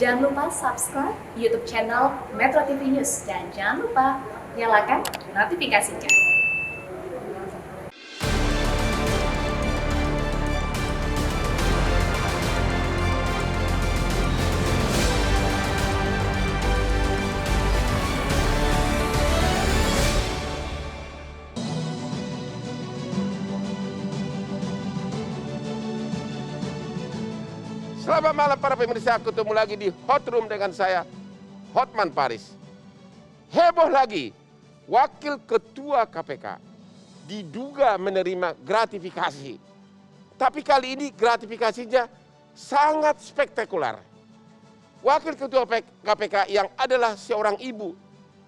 Jangan lupa subscribe YouTube channel Metro TV News dan jangan lupa nyalakan notifikasinya. Selamat malam para pemirsa, ketemu lagi di Hot Room dengan saya, Hotman Paris. Heboh lagi, Wakil Ketua KPK diduga menerima gratifikasi. Tapi kali ini gratifikasinya sangat spektakuler. Wakil Ketua KPK yang adalah seorang ibu,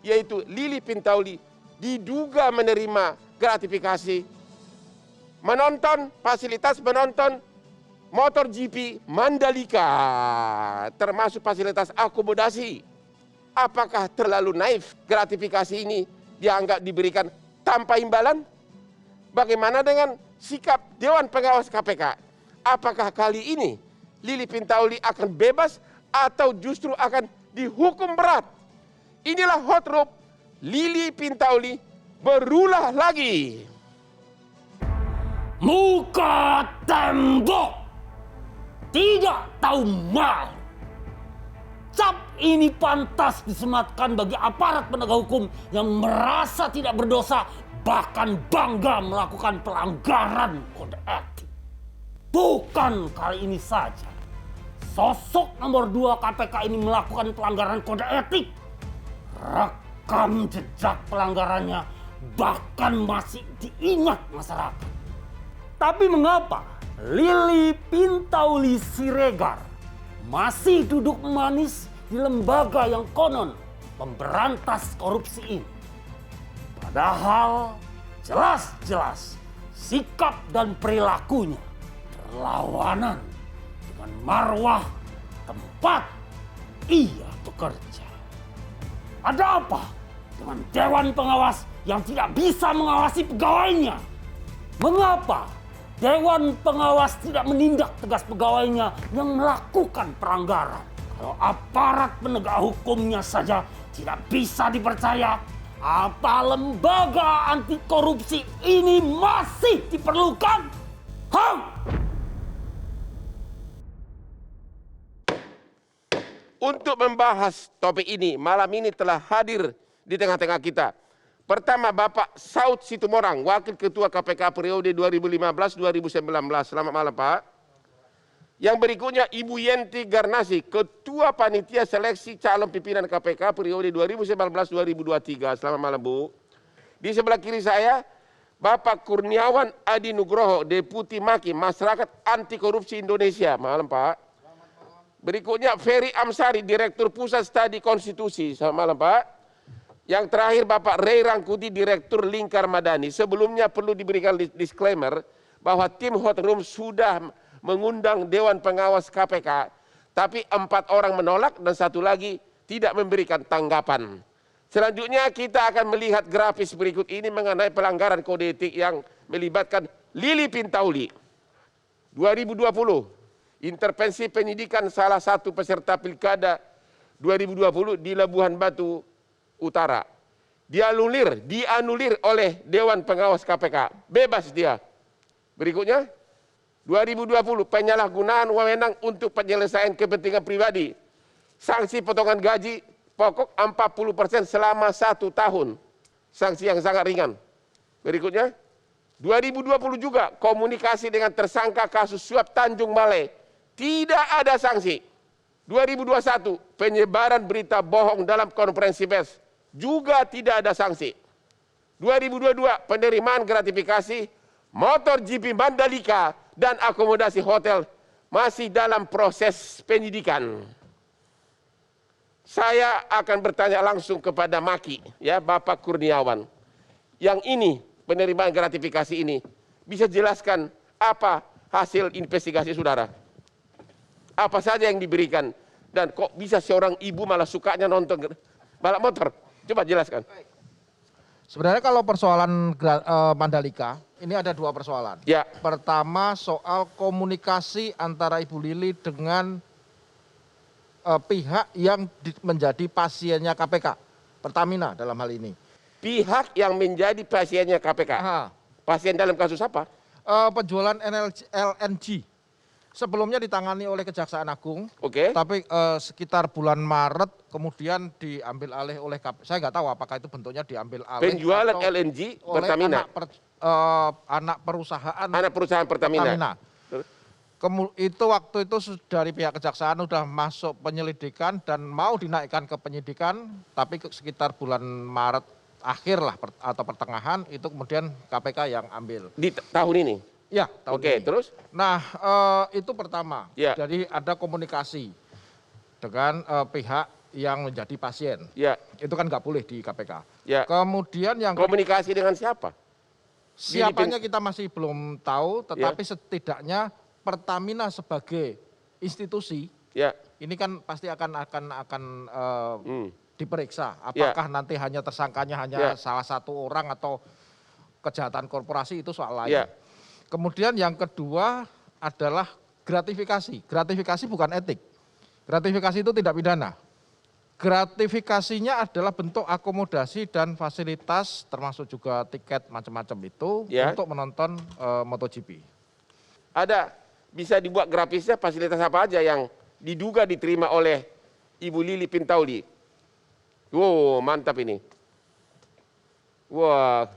yaitu Lili Pintauli, diduga menerima gratifikasi fasilitas menonton MotoGP Mandalika, termasuk fasilitas akomodasi. Apakah terlalu naif gratifikasi ini dianggap diberikan tanpa imbalan? Bagaimana dengan sikap Dewan Pengawas KPK? Apakah kali ini Lili Pintauli akan bebas atau justru akan dihukum berat? Inilah Hot Room, Lili Pintauli berulah lagi. Muka tembok tidak tahu malu. Cap ini pantas disematkan bagi aparat penegak hukum yang merasa tidak berdosa, bahkan bangga melakukan pelanggaran kode etik. Bukan kali ini saja sosok nomor 2 KPK ini melakukan pelanggaran kode etik. Rekam jejak pelanggarannya bahkan masih diingat masyarakat. Tapi mengapa Lili Pintauli Siregar masih duduk manis di lembaga yang konon memberantas korupsi ini? Padahal jelas-jelas sikap dan perilakunya berlawanan dengan marwah tempat ia bekerja. Ada apa dengan Dewan Pengawas yang tidak bisa mengawasi pegawainya? Mengapa Dewan Pengawas tidak menindak tegas pegawainya yang melakukan pelanggaran? Kalau aparat penegak hukumnya saja tidak bisa dipercaya, apa lembaga anti korupsi ini masih diperlukan? Untuk membahas topik ini, malam ini telah hadir di tengah-tengah kita. Pertama, Bapak Saud Situmorang, Wakil Ketua KPK periode 2015-2019. Selamat malam, Pak. Yang berikutnya, Ibu Yenti Garnasi, Ketua Panitia Seleksi Calon Pimpinan KPK periode 2019-2023. Selamat malam, Bu. Di sebelah kiri saya, Bapak Kurniawan Adi Nugroho, Deputi Maki, Masyarakat Anti Korupsi Indonesia. Malam, Pak. Berikutnya, Ferry Amsari, Direktur Pusat Studi Konstitusi. Selamat malam, Pak. Yang terakhir Bapak Ray Rangkuti, Direktur Lingkar Madani. Sebelumnya perlu diberikan disclaimer bahwa tim Hot Room sudah mengundang Dewan Pengawas KPK. Tapi 4 orang menolak dan 1 lagi tidak memberikan tanggapan. Selanjutnya kita akan melihat grafis berikut ini mengenai pelanggaran kode etik yang melibatkan Lili Pintauli. 2020, intervensi penyidikan salah satu peserta pilkada 2020 di Labuhan Batu Utara. Dianulir oleh Dewan Pengawas KPK. Bebas dia. Berikutnya, 2020 penyalahgunaan wewenang untuk penyelesaian kepentingan pribadi. Sanksi potongan gaji pokok 40% selama 1 tahun. Sanksi yang sangat ringan. Berikutnya, 2020 juga komunikasi dengan tersangka kasus suap Tanjung Balai. Tidak ada sanksi. 2021 penyebaran berita bohong dalam konferensi pers. Juga tidak ada sanksi. 2022 penerimaan gratifikasi MotoGP Mandalika dan akomodasi hotel masih dalam proses penyidikan. Saya akan bertanya langsung kepada Maki, ya, Bapak Kurniawan. Yang ini, penerimaan gratifikasi ini, bisa jelaskan apa hasil investigasi saudara? Apa saja yang diberikan? Dan kok bisa seorang ibu malah sukanya nonton balap motor? Coba jelaskan. Sebenarnya kalau persoalan Mandalika, ini ada 2 persoalan. Ya. Pertama soal komunikasi antara Ibu Lili dengan pihak yang menjadi pasiennya KPK, Pertamina dalam hal ini. Pihak yang menjadi pasiennya KPK. Aha. Pasien dalam kasus apa? Penjualan LNG. Sebelumnya ditangani oleh Kejaksaan Agung, Oke. tapi sekitar bulan Maret kemudian diambil alih oleh KPK. Saya nggak tahu apakah itu bentuknya diambil alih. Penjualan atau LNG oleh Pertamina. Anak perusahaan Anak perusahaan Pertamina. Itu waktu itu dari pihak Kejaksaan sudah masuk penyelidikan dan mau dinaikkan ke penyidikan, tapi sekitar bulan Maret akhir lah atau pertengahan itu kemudian KPK yang ambil. Di tahun ini? Ya, tahun Oke, ini. terus? Nah, itu pertama. Ya. Jadi ada komunikasi dengan pihak yang menjadi pasien. Ya, Itu kan nggak boleh di KPK. ya. Kemudian yang Komunikasi dengan siapa? siapanya kita masih belum tahu, tetapi setidaknya Pertamina sebagai institusi Ya, ini kan pasti akan diperiksa. Ya. Apakah nanti hanya tersangkanya hanya Ya. salah satu orang atau kejahatan korporasi itu soal lain. ya. Kemudian yang kedua adalah gratifikasi. Gratifikasi bukan etik. Gratifikasi itu tidak pidana. Gratifikasinya adalah bentuk akomodasi dan fasilitas termasuk juga tiket macam-macam itu Ya. untuk menonton MotoGP. Ada, bisa dibuat grafisnya fasilitas apa aja yang diduga diterima oleh Ibu Lili Pintauli. Wow, mantap ini. Wah,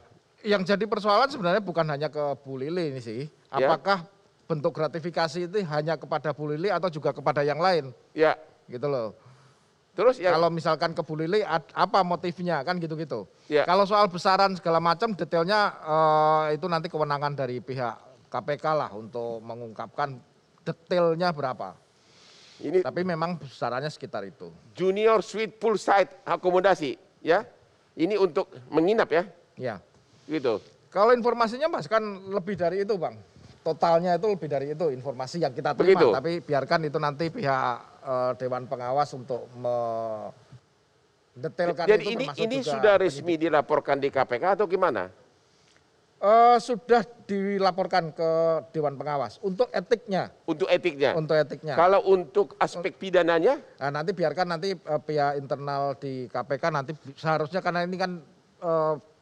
Yang jadi persoalan sebenarnya bukan hanya ke Bu Lili ini sih. Ya. Apakah bentuk gratifikasi itu hanya kepada Bu Lili atau juga kepada yang lain? ya. Gitu loh. Terus yang Kalau misalkan ke Bu Lili apa motifnya kan gitu-gitu. Ya. Kalau soal besaran segala macam detailnya itu nanti kewenangan dari pihak KPK lah untuk mengungkapkan detailnya berapa. ini Tapi memang besarannya sekitar itu. junior suite poolside akomodasi, ya. Ini untuk menginap ya, Ya. gitu. Kalau informasinya Mas kan lebih dari itu Bang. Totalnya itu lebih dari itu informasi yang kita terima. Begitu. Tapi biarkan itu nanti pihak Dewan Pengawas untuk mendetailkan Jadi itu ini termasuk juga sudah resmi dilaporkan di KPK atau gimana? Sudah dilaporkan ke Dewan Pengawas untuk etiknya. Untuk etiknya. Untuk etiknya. Kalau untuk aspek pidananya, Nah, nanti biarkan nanti pihak internal di KPK nanti seharusnya karena ini kan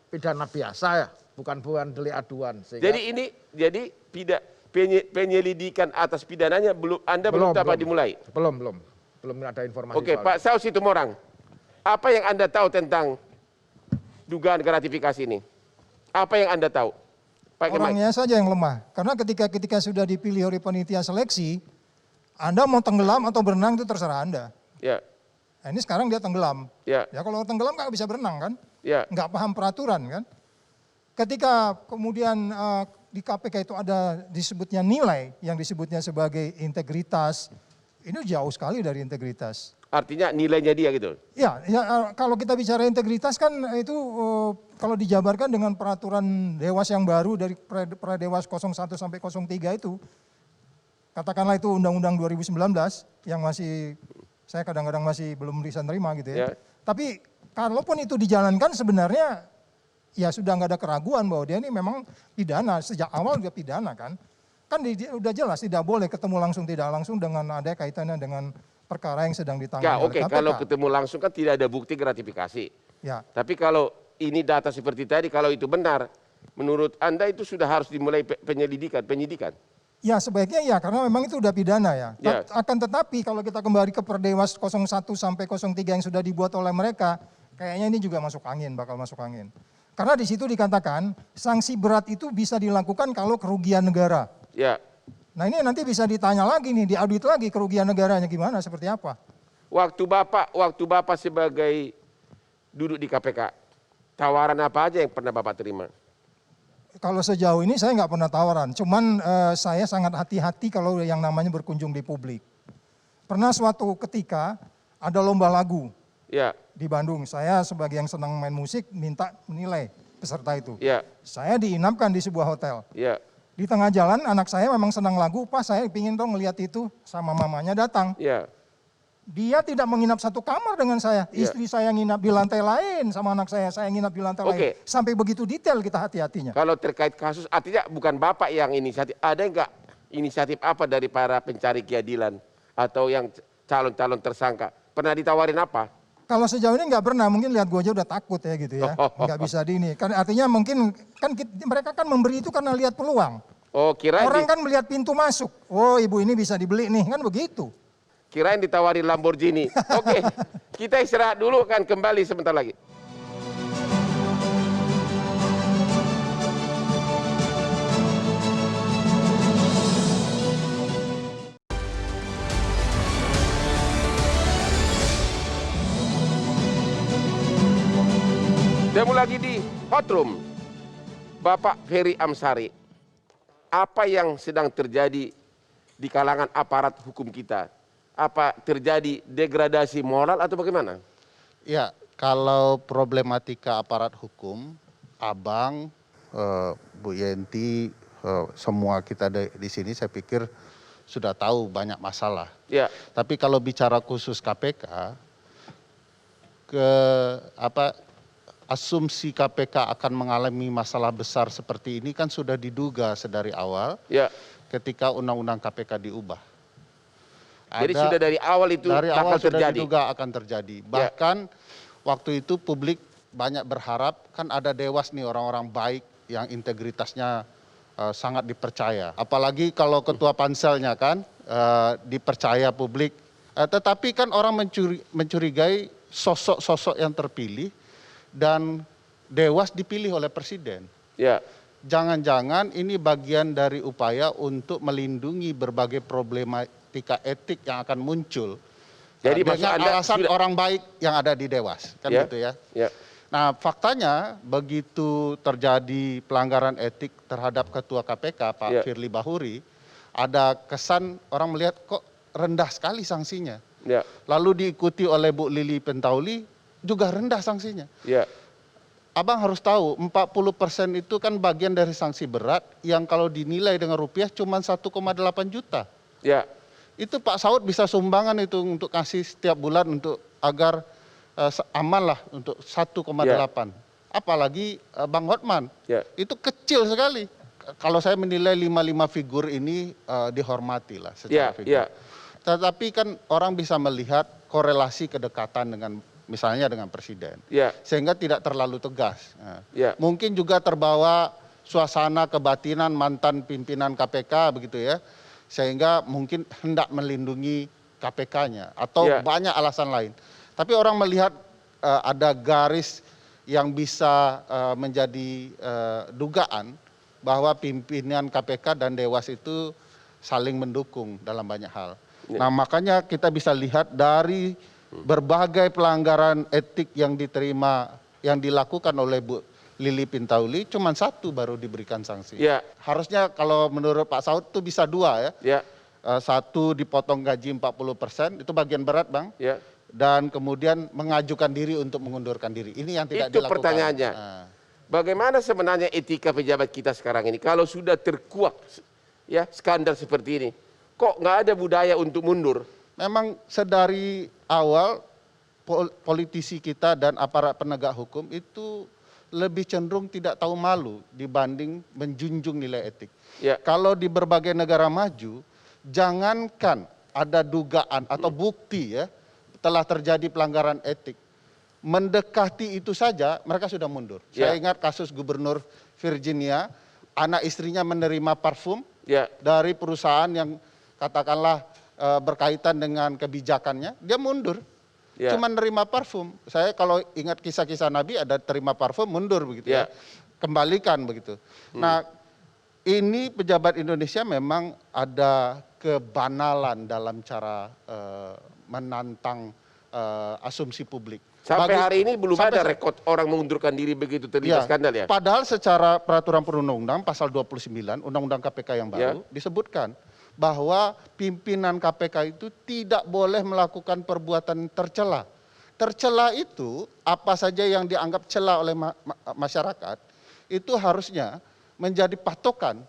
pidana biasa ya, bukan delik aduan. Sehingga jadi penyelidikan atas pidananya Anda belum dapat dimulai. Belum ada informasi. Oke, soal Pak Saud Situmorang, apa yang Anda tahu tentang dugaan gratifikasi ini? Apa yang Anda tahu? Pak Kemal. Orangnya saja yang lemah. Karena ketika sudah dipilih oleh panitia seleksi, Anda mau tenggelam atau berenang itu terserah Anda. Ya, Nah, ini sekarang dia tenggelam. ya, Ya kalau tenggelam nggak bisa berenang kan? ya, Nggak paham peraturan kan? Ketika kemudian di KPK itu ada disebutnya nilai, yang disebutnya sebagai integritas, ini jauh sekali dari integritas. artinya nilainya dia gitu. Ya, kalau kita bicara integritas kan itu kalau dijabarkan dengan peraturan Dewas yang baru dari Pradewas 01 sampai 03 itu, katakanlah itu Undang-Undang 2019 yang masih saya kadang-kadang masih belum bisa nerima gitu ya. Ya. Tapi kalaupun itu dijalankan sebenarnya ya sudah nggak ada keraguan bahwa dia ini memang pidana, sejak awal dia pidana kan. Kan udah jelas tidak boleh ketemu langsung tidak langsung dengan ada kaitannya dengan perkara yang sedang ditangani Ya, oleh oke, KPK. kalau ketemu langsung kan tidak ada bukti gratifikasi. Ya. Tapi kalau ini data seperti tadi, kalau itu benar, menurut Anda itu sudah harus dimulai penyidikan. Ya sebaiknya ya karena memang itu udah pidana ya. Ya. Akan tetapi kalau kita kembali ke Perdewas 01 sampai 03 yang sudah dibuat oleh mereka, kayaknya ini juga masuk angin, bakal masuk angin. Karena di situ dikatakan sanksi berat itu bisa dilakukan kalau kerugian negara. Ya, Nah ini nanti bisa ditanya lagi nih, diaudit lagi kerugian negaranya gimana, seperti apa. waktu Bapak sebagai duduk di KPK, tawaran apa aja yang pernah Bapak terima? Kalau sejauh ini saya nggak pernah tawaran, cuman saya sangat hati-hati kalau yang namanya berkunjung di publik. Pernah suatu ketika ada lomba lagu Ya, di Bandung, saya sebagai yang senang main musik minta menilai peserta itu. ya, Saya diinapkan di sebuah hotel. ya, Di tengah jalan anak saya memang senang lagu, pas saya pingin dong ngeliat itu sama mamanya datang. ya. Dia tidak menginap satu kamar dengan saya. Ya. Istri saya nginap di lantai lain sama anak saya nginap di lantai Oke. lain. Sampai begitu detail kita hati-hatinya. Kalau terkait kasus, artinya bukan Bapak yang inisiatif. Ada enggak inisiatif apa dari para pencari keadilan atau yang calon-calon tersangka. Pernah ditawarin apa? Kalau sejauh ini nggak pernah, mungkin lihat gue aja udah takut ya gitu ya, nggak bisa di ini. Kan artinya mungkin kan mereka kan memberi itu karena lihat peluang. Oh, kirain Orang kan melihat pintu masuk. Oh, ibu ini bisa dibeli nih, kan begitu. kirain ditawarin Lamborghini. Oke, kita istirahat dulu, kan kembali sebentar lagi. Demo lagi di Hot Room. Bapak Ferry Amsari, apa yang sedang terjadi di kalangan aparat hukum kita? Apa terjadi degradasi moral atau bagaimana? Ya, kalau problematika aparat hukum, Abang, Bu Yenti, semua kita di sini saya pikir sudah tahu banyak masalah. Ya, Tapi kalau bicara khusus KPK, asumsi KPK akan mengalami masalah besar seperti ini kan sudah diduga sedari awal ya. ketika undang-undang KPK diubah. Jadi sudah dari awal itu dari awal bakal sudah terjadi. diduga akan terjadi. Bahkan waktu itu publik banyak berharap kan ada Dewas nih orang-orang baik yang integritasnya sangat dipercaya. Apalagi kalau ketua panselnya kan dipercaya publik. Tetapi kan orang mencurigai sosok-sosok yang terpilih dan Dewas dipilih oleh presiden. Ya, Jangan-jangan ini bagian dari upaya untuk melindungi berbagai problematika etik yang akan muncul. Jadi maksud dengan Anda alasan sudah- orang baik yang ada di Dewas, kan Ya. gitu ya. ya. Nah, faktanya begitu terjadi pelanggaran etik terhadap Ketua KPK Pak Ya. Firly Bahuri, ada kesan orang melihat kok rendah sekali sanksinya. Ya, Lalu diikuti oleh Bu Lili Pintauli juga rendah sanksinya. ya, Abang harus tahu 40% itu kan bagian dari sanksi berat yang kalau dinilai dengan rupiah cuma 1,8 juta. ya, Itu Pak Saud bisa sumbangan itu untuk kasih setiap bulan untuk agar aman lah untuk 1,8. Apalagi Bang Hotman, ya. itu kecil sekali. Kalau saya menilai 5 figur ini dihormati lah secara Ya, figur. ya. Tetapi kan orang bisa melihat korelasi kedekatan dengan misalnya dengan presiden. Ya. Sehingga tidak terlalu tegas. Nah, Ya. mungkin juga terbawa suasana kebatinan mantan pimpinan KPK begitu ya. Sehingga mungkin hendak melindungi KPK-nya atau Ya. banyak alasan lain. Tapi orang melihat ada garis yang bisa menjadi dugaan bahwa pimpinan KPK dan Dewas itu saling mendukung dalam banyak hal. Nah, makanya kita bisa lihat dari berbagai pelanggaran etik yang diterima, yang dilakukan oleh Bu Lili Pintauli, cuma satu baru diberikan sanksi. Ya. Harusnya kalau menurut Pak Saud itu bisa dua ya. Ya. Satu dipotong gaji 40%, itu bagian berat Bang. Ya. Dan kemudian mengajukan diri untuk mengundurkan diri. Ini yang tidak Itu dilakukan. pertanyaannya. Nah. Bagaimana sebenarnya etika pejabat kita sekarang ini kalau sudah terkuak ya skandal seperti ini? Kok nggak ada budaya untuk mundur? Memang sedari awal politisi kita dan aparat penegak hukum itu lebih cenderung tidak tahu malu dibanding menjunjung nilai etik. Ya. Kalau di berbagai negara maju, jangankan ada dugaan atau bukti ya telah terjadi pelanggaran etik, mendekati itu saja mereka sudah mundur. Ya. Saya ingat kasus Gubernur Virginia, anak istrinya menerima parfum Ya. dari perusahaan yang katakanlah berkaitan dengan kebijakannya, dia mundur. Ya. Cuma nerima parfum. Saya kalau ingat kisah-kisah Nabi ada terima parfum mundur begitu ya. Ya. Kembalikan begitu. Nah, ini pejabat Indonesia memang ada kebanalan dalam cara menantang asumsi publik. Sampai hari ini belum sampai ada rekod orang mengundurkan diri begitu terlibat skandal ya? Padahal secara peraturan perundang-undang pasal 29 Undang-Undang KPK yang baru disebutkan bahwa pimpinan KPK itu tidak boleh melakukan perbuatan tercela. Tercela itu apa saja yang dianggap cela oleh masyarakat itu harusnya menjadi patokan.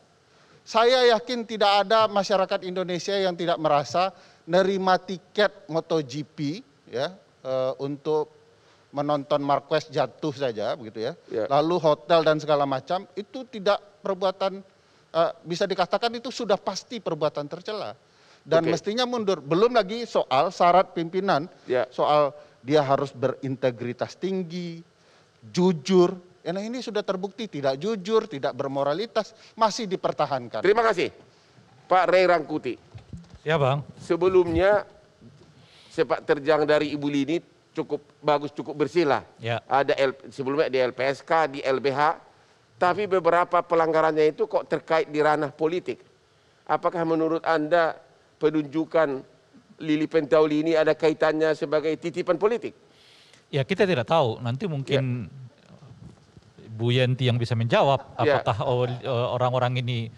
Saya yakin tidak ada masyarakat Indonesia yang tidak merasa nerima tiket MotoGP ya untuk menonton Marquez jatuh saja begitu ya. Lalu hotel dan segala macam itu tidak perbuatan bisa dikatakan itu sudah pasti perbuatan tercela. dan Oke. mestinya mundur. Belum lagi soal syarat pimpinan, Ya. soal dia harus berintegritas tinggi, jujur. Nah ini sudah terbukti tidak jujur, tidak bermoralitas, masih dipertahankan. Terima kasih. Pak Ray Rangkuti. Ya Bang, Sebelumnya sepak terjang dari Ibu Lini cukup bagus, cukup bersih lah. Ya. Ada sebelumnya di LPSK, di LBH, tapi beberapa pelanggarannya itu kok terkait di ranah politik. Apakah menurut Anda penunjukan Lili Pintauli ini ada kaitannya sebagai titipan politik? ya kita tidak tahu. Nanti mungkin Bu Yenti yang bisa menjawab Ya. apakah orang-orang ini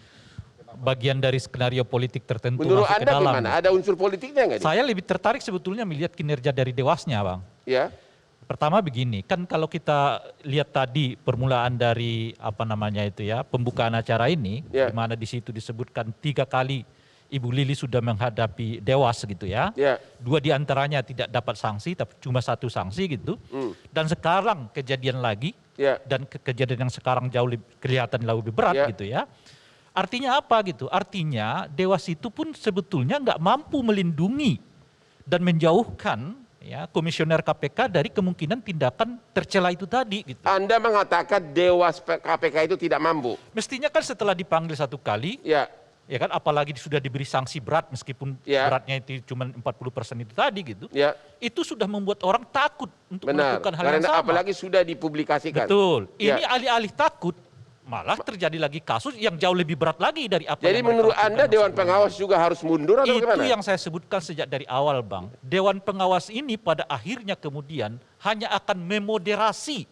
bagian dari skenario politik tertentu Menurut masuk ke Anda dalam. gimana? Ada unsur politiknya nggak? Saya lebih tertarik sebetulnya melihat kinerja dari Dewasnya, Bang. Ya, Pertama begini, kan kalau kita lihat tadi permulaan dari apa namanya itu ya, pembukaan acara ini, Ya. di mana di situ disebutkan 3 kali Ibu Lili sudah menghadapi Dewas gitu ya. ya, 2 diantaranya tidak dapat sanksi, tapi cuma 1 sanksi gitu. Dan sekarang kejadian lagi, ya, dan kejadian yang sekarang jauh kelihatan lebih berat Ya. gitu ya. Artinya apa gitu? Artinya Dewas itu pun sebetulnya nggak mampu melindungi dan menjauhkan ya komisioner KPK dari kemungkinan tindakan tercela itu tadi gitu. Anda mengatakan Dewas KPK itu tidak mampu. Mestinya kan setelah dipanggil 1 kali, Ya, ya kan apalagi sudah diberi sanksi berat meskipun Ya. beratnya itu cuma 40% itu tadi gitu. ya, Itu sudah membuat orang takut untuk benar. melakukan hal yang Karena sama. apalagi sudah dipublikasikan. Betul. Ya. Ini alih-alih takut, malah terjadi lagi kasus yang jauh lebih berat lagi dari apa Jadi yang mereka menurut lakukan Anda Dewan sebelumnya. Pengawas juga harus mundur atau Itu bagaimana? yang saya sebutkan sejak dari awal, Bang. Dewan Pengawas ini pada akhirnya kemudian hanya akan memoderasi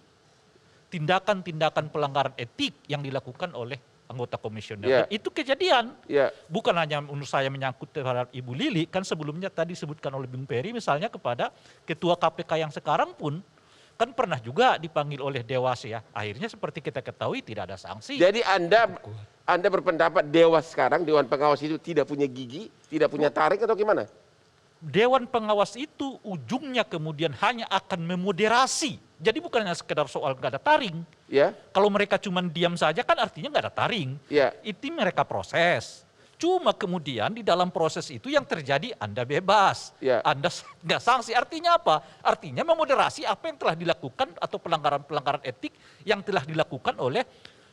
tindakan-tindakan pelanggaran etik yang dilakukan oleh anggota komisioner. Ya. Dan itu kejadian. Ya, Bukan hanya menurut saya menyangkut terhadap Ibu Lili, kan sebelumnya tadi disebutkan oleh Bung Peri misalnya kepada Ketua KPK yang sekarang pun kan pernah juga dipanggil oleh Dewas ya. Akhirnya seperti kita ketahui tidak ada sanksi. jadi Anda berpendapat Dewas sekarang, Dewan Pengawas itu tidak punya gigi, tidak punya tarik atau gimana? Dewan Pengawas itu ujungnya kemudian hanya akan memoderasi. Jadi bukan hanya sekedar soal nggak ada taring. Ya, Kalau mereka cuma diam saja kan artinya nggak ada taring. ya, Itu mereka proses. Cuma kemudian di dalam proses itu yang terjadi Anda bebas, Ya. Anda nggak sanksi. Artinya apa? Artinya memoderasi apa yang telah dilakukan atau pelanggaran-pelanggaran etik yang telah dilakukan oleh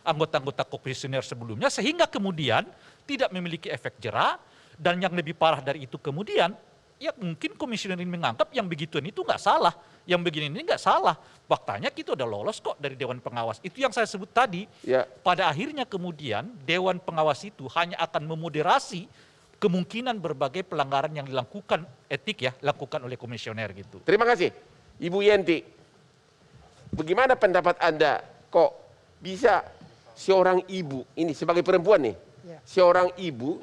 anggota-anggota komisioner sebelumnya sehingga kemudian tidak memiliki efek jera dan yang lebih parah dari itu kemudian ya mungkin komisioner ini menganggap yang begituan itu nggak salah, yang begini ini nggak salah. Faktanya kita udah lolos kok dari Dewan Pengawas. Itu yang saya sebut tadi. ya. Pada akhirnya kemudian Dewan Pengawas itu hanya akan memoderasi kemungkinan berbagai pelanggaran yang dilakukan etik ya, lakukan oleh komisioner gitu. Terima kasih. Ibu Yenti, bagaimana pendapat Anda kok bisa seorang ibu, ini sebagai perempuan nih, seorang ibu,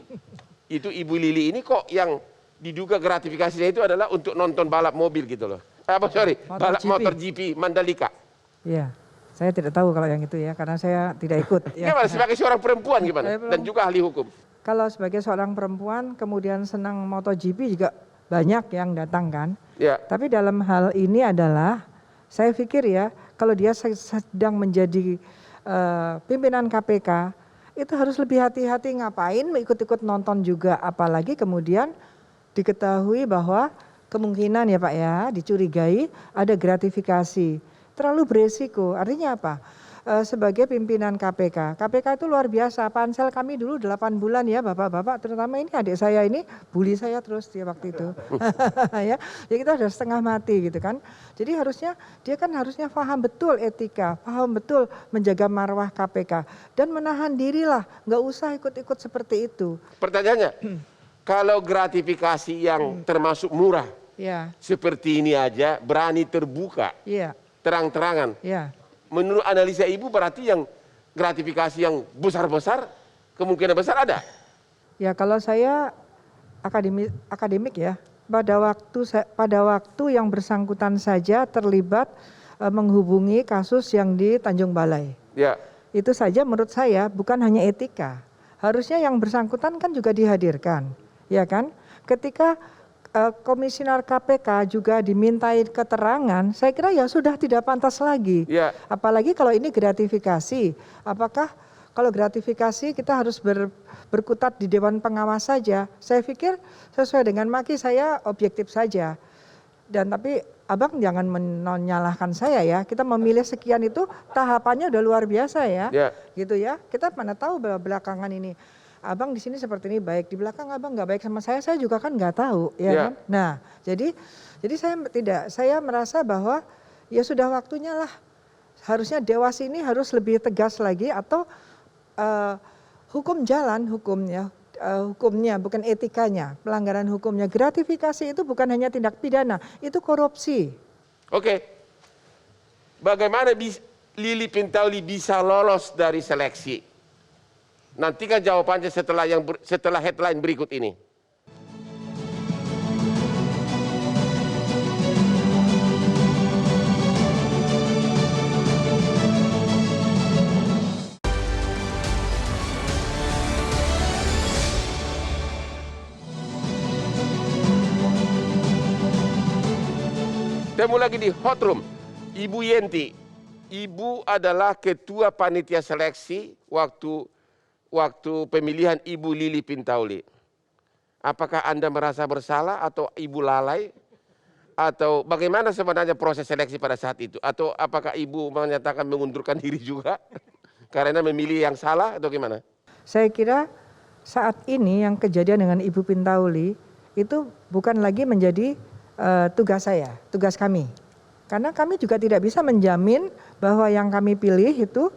itu Ibu Lili ini kok yang diduga gratifikasinya itu adalah untuk nonton balap mobil gitu loh. Balap motor GP Mandalika. Iya, saya tidak tahu kalau yang itu ya, karena saya tidak ikut. Ya. Gimana sebagai seorang perempuan gimana? Saya belum- Dan juga ahli hukum. Kalau sebagai seorang perempuan kemudian senang MotoGP juga banyak yang datang kan. Ya, Tapi dalam hal ini adalah, saya pikir ya, kalau dia sedang menjadi pimpinan KPK, itu harus lebih hati-hati ngapain ikut-ikut nonton juga, apalagi kemudian diketahui bahwa kemungkinan ya Pak ya, dicurigai ada gratifikasi. Terlalu beresiko, artinya apa? Sebagai pimpinan KPK itu luar biasa, pansel kami dulu 8 bulan ya Bapak-Bapak, terutama ini adik saya ini, bully saya terus dia waktu itu. ya kita udah setengah mati gitu kan. Jadi dia kan harusnya paham betul etika, paham betul menjaga marwah KPK. Dan menahan dirilah, nggak usah ikut-ikut seperti itu. pertanyaannya, kalau gratifikasi yang termasuk murah, Ya, seperti ini aja berani terbuka, iya, terang-terangan. iya. Menurut analisa Ibu berarti yang gratifikasi yang besar-besar, kemungkinan besar ada? Ya kalau saya akademik ya, pada waktu yang bersangkutan saja terlibat menghubungi kasus yang di Tanjung Balai. Ya, Itu saja menurut saya bukan hanya etika. Harusnya yang bersangkutan kan juga dihadirkan, ya kan? Ketika komisioner KPK juga dimintai keterangan, saya kira ya sudah tidak pantas lagi. ya, Apalagi kalau ini gratifikasi, apakah kalau gratifikasi kita harus berkutat di Dewan Pengawas saja. Saya pikir sesuai dengan Maki saya objektif saja. Dan tapi Abang jangan menyalahkan saya ya. Kita memilih sekian itu tahapannya udah luar biasa ya. Gitu ya. Kita mana tahu bahwa belakangan ini Abang di sini seperti ini baik, di belakang Abang nggak baik sama saya juga kan nggak tahu ya kan. Nah, jadi saya merasa bahwa ya sudah waktunya lah. Harusnya Dewas ini harus lebih tegas lagi atau hukum jalan hukumnya. Hukumnya, bukan etikanya, pelanggaran hukumnya. Gratifikasi itu bukan hanya tindak pidana, itu korupsi. Oke, bagaimana Lili Pintauli bisa lolos dari seleksi? Nantikan jawabannya setelah headline berikut ini. Temu lagi di Hot Room, Ibu Yenti. Ibu adalah ketua panitia seleksi waktu pemilihan Ibu Lili Pintauli. Apakah Anda merasa bersalah atau Ibu lalai? Atau bagaimana sebenarnya proses seleksi pada saat itu? Atau apakah Ibu menyatakan mengundurkan diri juga karena memilih yang salah atau gimana? Saya kira saat ini yang kejadian dengan Ibu Pintauli itu bukan lagi menjadi tugas saya, tugas kami. Karena kami juga tidak bisa menjamin bahwa yang kami pilih itu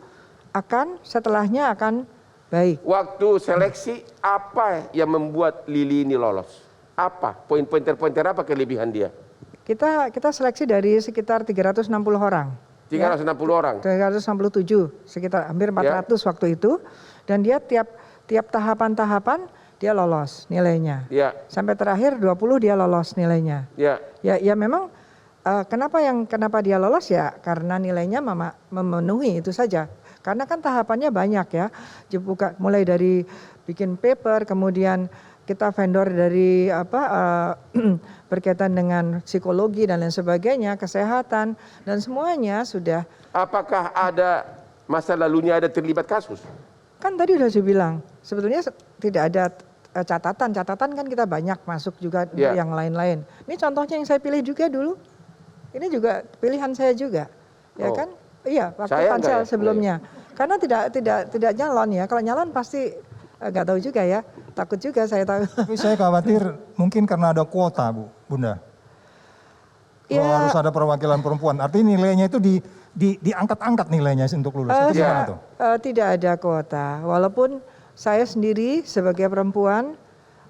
setelahnya akan baik. Waktu seleksi apa yang membuat Lili ini lolos? Apa poin-pointer apa kelebihan dia? Kita seleksi dari sekitar 360 orang. 360 orang? 367, sekitar hampir 400 waktu itu. Dan dia tiap tahapan-tahapan dia lolos nilainya. Sampai terakhir 20 dia lolos nilainya. Ya memang kenapa dia lolos ya karena nilainya memenuhi itu saja. Karena kan tahapannya banyak ya. Mulai dari bikin paper, kemudian kita vendor dari berkaitan dengan psikologi dan lain sebagainya, kesehatan dan semuanya sudah. Apakah ada masa lalunya ada terlibat kasus? Kan tadi udah saya bilang, sebetulnya tidak ada catatan kan kita banyak masuk juga yang lain-lain. Ini contohnya yang saya pilih juga dulu. Ini juga pilihan saya juga, ya kan? Iya, waktu pansel sebelumnya. Karena tidak nyalon ya. Kalau nyalon pasti nggak tahu juga ya. Takut juga saya tahu. Tapi saya khawatir mungkin karena ada kuota, Bunda. Harus ada perwakilan perempuan. Artinya nilainya itu diangkat-angkat nilainya untuk lulus. Itu gimana tuh? Tidak ada kuota. Walaupun saya sendiri sebagai perempuan,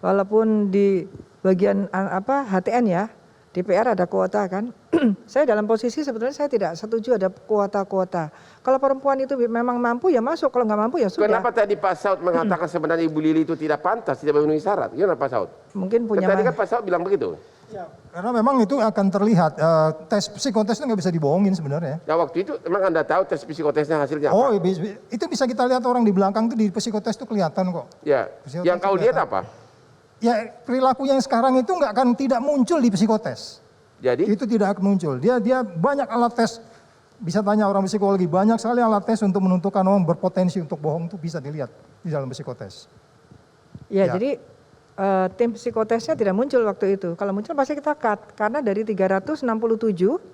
walaupun di bagian HTN ya, DPR ada kuota kan. Saya dalam posisi sebetulnya saya tidak setuju ada kuota-kuota. Kalau perempuan itu memang mampu ya masuk, kalau nggak mampu ya sudah. Kenapa tadi Pak Saud mengatakan sebenarnya Ibu Lili itu tidak pantas, tidak memenuhi syarat? Gimana Pak Saud? Mungkin punya. Tadi kan Pak Saud bilang begitu. Ya, karena memang itu akan terlihat, tes psikotes itu nggak bisa dibohongin sebenarnya. Ya waktu itu emang Anda tahu tes psikotesnya hasilnya apa? Oh itu bisa kita lihat orang di belakang tuh di psikotes itu kelihatan kok. Ya, yang kau lihat apa? Ya perilaku yang sekarang itu tidak muncul di psikotes. Jadi? Itu tidak akan muncul. Dia banyak alat tes, bisa tanya orang psikologi, banyak sekali alat tes untuk menentukan orang berpotensi untuk bohong itu bisa dilihat di dalam psikotes. Ya. Jadi tim psikotesnya tidak muncul waktu itu. Kalau muncul pasti kita cut. Karena dari 367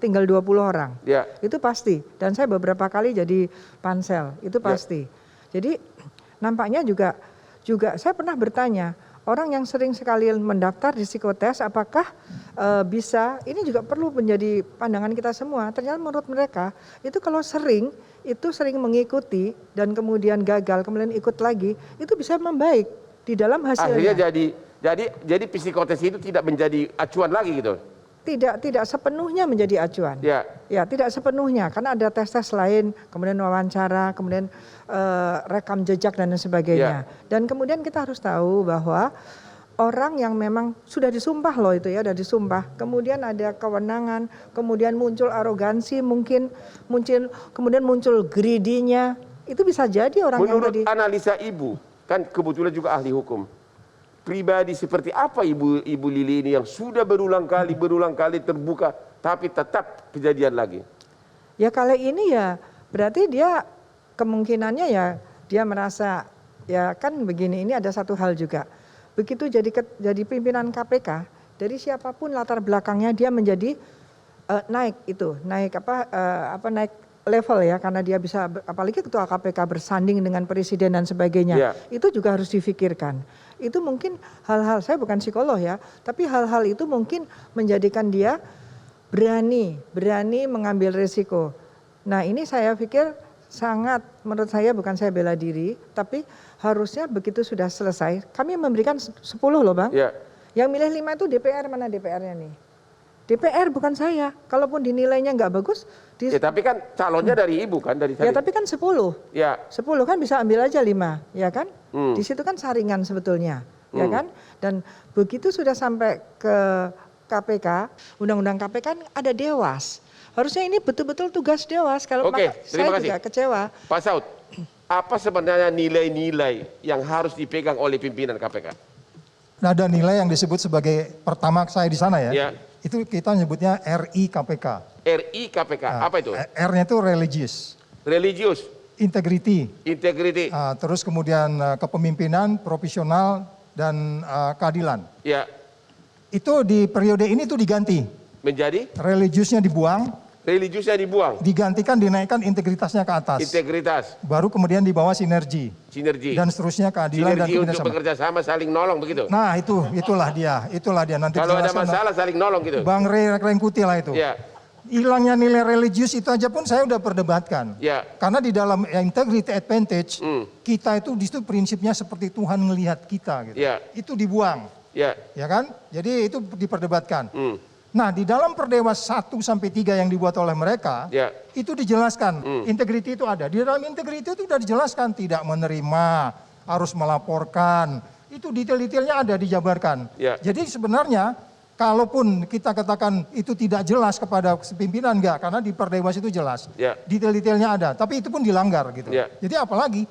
tinggal 20 orang. Itu pasti. Dan saya beberapa kali jadi pansel. Itu pasti. Jadi nampaknya juga saya pernah bertanya. Orang yang sering sekali mendaftar di psikotes apakah bisa, ini juga perlu menjadi pandangan kita semua. Ternyata menurut mereka itu kalau sering mengikuti dan kemudian gagal, kemudian ikut lagi, itu bisa membaik di dalam hasilnya. Akhirnya jadi psikotes itu tidak menjadi acuan lagi gitu? Tidak sepenuhnya menjadi acuan. Ya, tidak sepenuhnya karena ada tes-tes lain, kemudian wawancara, kemudian rekam jejak dan sebagainya. Dan kemudian kita harus tahu bahwa orang yang memang sudah disumpah loh itu ya, sudah disumpah. Kemudian ada kewenangan, kemudian muncul arogansi, kemudian muncul greedy-nya. Itu bisa jadi orang menurut yang tadi. Analisa Ibu, kan kebetulan juga ahli hukum. Pribadi seperti apa Ibu Lili ini yang sudah berulang kali terbuka tapi tetap kejadian lagi? Ya kali ini ya berarti dia kemungkinannya ya dia merasa ya kan begini, ini ada satu hal juga. Begitu jadi pimpinan KPK, dari siapapun latar belakangnya dia menjadi naik level ya, karena dia bisa, apalagi ketua KPK bersanding dengan presiden dan sebagainya, itu juga harus difikirkan. Itu mungkin hal-hal, saya bukan psikolog ya, tapi hal-hal itu mungkin menjadikan dia berani mengambil risiko. Nah ini saya pikir sangat, menurut saya, bukan saya bela diri, tapi harusnya begitu sudah selesai, kami memberikan 10 loh Bang. Yang milih 5 itu DPR, mana DPR-nya nih? DPR bukan saya. Kalaupun dinilainya nggak bagus. Ya tapi kan calonnya dari ibu kan, dari ya tapi kan 10. Ya. 10 kan bisa ambil aja 5, ya kan? Di situ kan saringan sebetulnya, ya kan? Dan begitu sudah sampai ke KPK, undang-undang KPK kan ada Dewas. Harusnya ini betul-betul tugas Dewas. Kalau saya juga kecewa. Pak Saud, apa sebenarnya nilai-nilai yang harus dipegang oleh pimpinan KPK? Nah, ada nilai yang disebut sebagai, pertama saya di sana ya. Itu kita nyebutnya RI KPK. RI KPK, apa itu? R-nya itu religious. Religious. Integrity. Integrity. Terus kemudian kepemimpinan, profesional, dan keadilan. Ya. Itu di periode ini tuh diganti. Menjadi? Religiousnya dibuang. Religiusnya dibuang. Digantikan, dinaikkan integritasnya ke atas. Integritas. Baru kemudian di bawah sinergi. Sinergi. Dan seterusnya keadilan dan sinergi untuk bekerja sama, saling nolong begitu. Nah itulah dia. Nanti kalau ada masalah saling nolong gitu. Bang Ray Rengkuti lah itu. Ya. Hilangnya nilai religius itu aja pun saya udah perdebatkan. Ya. Karena di dalam integrity advantage, kita itu di situ prinsipnya seperti Tuhan melihat kita. Gitu. Ya. Itu dibuang. Ya. Ya kan? Jadi itu diperdebatkan. Nah di dalam Perdewas 1-3 yang dibuat oleh mereka, itu dijelaskan, integrity itu ada. Di dalam integrity itu sudah dijelaskan, tidak menerima, harus melaporkan, itu detail-detailnya ada, dijabarkan. Jadi sebenarnya, kalaupun kita katakan itu tidak jelas kepada pimpinan, enggak, karena di Perdewas itu jelas. Detail-detailnya ada, tapi itu pun dilanggar gitu. Jadi apalagi?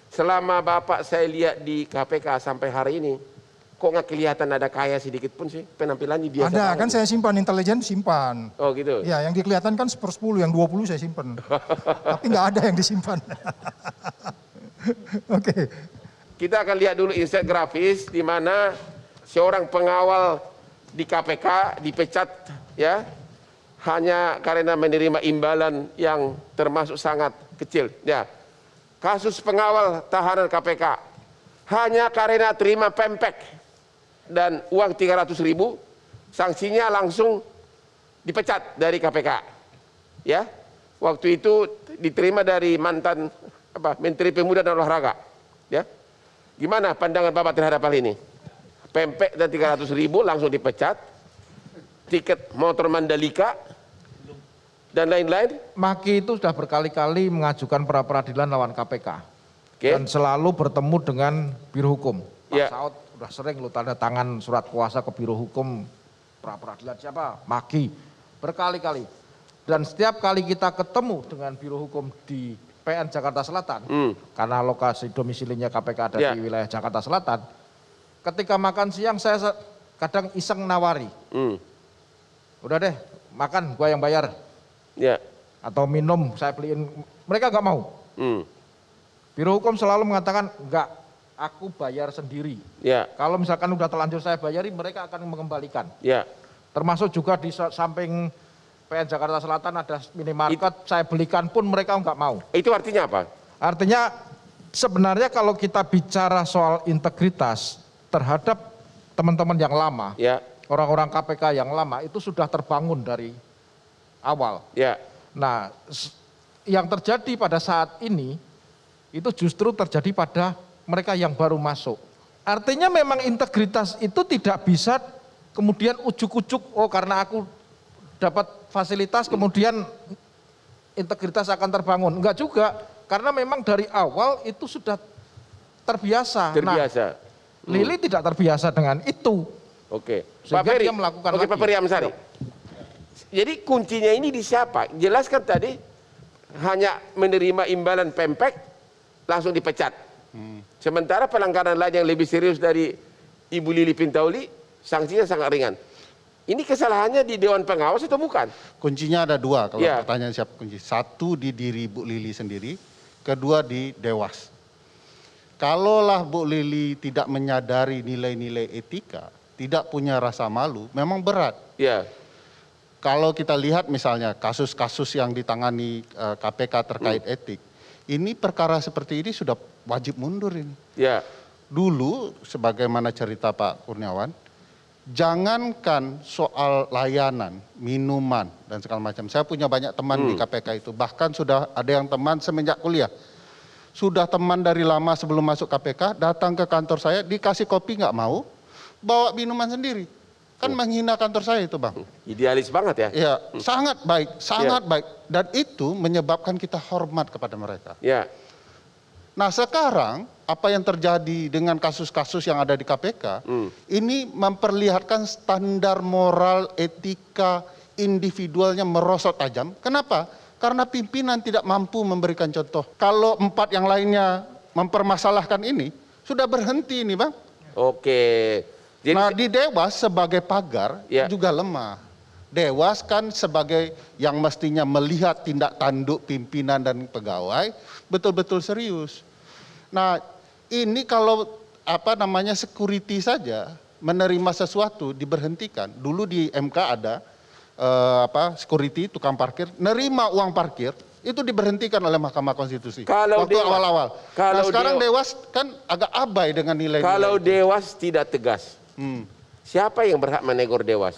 Selama Bapak saya lihat di KPK sampai hari ini, kok nggak kelihatan ada kaya sedikit pun sih, penampilannya biasa. Ada, kan saya simpan, intelijen simpan. Oh gitu? Ya, yang dikelihatan kan 10, yang 20 saya simpan. Tapi nggak ada yang disimpan. Oke. Kita akan lihat dulu insert grafis di mana seorang pengawal di KPK dipecat ya, hanya karena menerima imbalan yang termasuk sangat kecil. Ya, kasus pengawal tahanan KPK hanya karena terima pempek dan uang 300.000, sanksinya langsung dipecat dari KPK. Ya, waktu itu diterima dari mantan Menteri Pemuda dan Olahraga. Ya, gimana pandangan Bapak terhadap hal ini? Pempek dan 300.000 langsung dipecat, tiket motor Mandalika dan lain-lain. Maki itu sudah berkali-kali mengajukan pra peradilan lawan KPK dan selalu bertemu dengan Biro Hukum. Pak Saud udah sering lu tanda tangan surat kuasa ke Biro Hukum pra peradilan siapa? Maki, berkali-kali. Dan setiap kali kita ketemu dengan Biro Hukum di PN Jakarta Selatan, karena lokasi domisilinya KPK ada di wilayah Jakarta Selatan, ketika makan siang saya kadang iseng nawari, udah deh makan gua yang bayar, atau minum saya beliin, mereka nggak mau. Biro Hukum selalu mengatakan enggak, aku bayar sendiri. Kalau misalkan udah terlanjur saya bayari, mereka akan mengembalikan. Termasuk juga di samping PN Jakarta Selatan ada minimarket, saya belikan pun mereka nggak mau. Itu artinya apa? Artinya sebenarnya kalau kita bicara soal integritas terhadap teman-teman yang lama, orang-orang KPK yang lama itu sudah terbangun dari awal. Nah, yang terjadi pada saat ini itu justru terjadi pada mereka yang baru masuk. Artinya memang integritas itu tidak bisa kemudian ujuk-ujuk, oh karena aku dapat fasilitas kemudian integritas akan terbangun. Enggak juga, karena memang dari awal itu sudah terbiasa. Nah, Lili tidak terbiasa dengan itu. Pak Ferry, Pak Ferry Amsari. Jadi kuncinya ini di siapa? Jelaskan tadi hanya menerima imbalan pempek langsung dipecat. Sementara pelanggaran lain yang lebih serius dari Ibu Lili Pintauli, sanksinya sangat ringan. Ini kesalahannya di Dewan Pengawas atau bukan? Kuncinya ada 2 kalau pertanyaan siapa kunci. 1 di diri Bu Lili sendiri, kedua di Dewas. kalaulah Bu Lili tidak menyadari nilai-nilai etika, tidak punya rasa malu, memang berat. Ya. Kalau kita lihat misalnya kasus-kasus yang ditangani KPK terkait etik, ini perkara seperti ini sudah wajib mundur ini. Ya. Dulu, sebagaimana cerita Pak Kurniawan, jangankan soal layanan, minuman, dan segala macam. Saya punya banyak teman di KPK itu, bahkan sudah ada yang teman semenjak kuliah. Sudah teman dari lama sebelum masuk KPK, datang ke kantor saya, dikasih kopi nggak mau, bawa minuman sendiri. Kan menghina kantor saya itu, Bang. Idealis banget ya. Ya, sangat baik, sangat baik. Dan itu menyebabkan kita hormat kepada mereka. Ya. Nah sekarang apa yang terjadi dengan kasus-kasus yang ada di KPK, ini memperlihatkan standar moral etika individualnya merosot tajam. Kenapa? Karena pimpinan tidak mampu memberikan contoh. Kalau 4 yang lainnya mempermasalahkan ini, sudah berhenti ini, Bang. Oke. Jadi, Nah di Dewas sebagai pagar juga lemah. Dewas kan sebagai yang mestinya melihat tindak tanduk pimpinan dan pegawai betul-betul serius. Nah ini kalau security saja menerima sesuatu diberhentikan. Dulu di MK ada security tukang parkir nerima uang parkir itu diberhentikan oleh Mahkamah Konstitusi. Kalau waktu awal-awal. Nah sekarang Dewas kan agak abai dengan nilai-nilai. Kalau Dewas tidak tegas, siapa yang berhak menegur Dewas?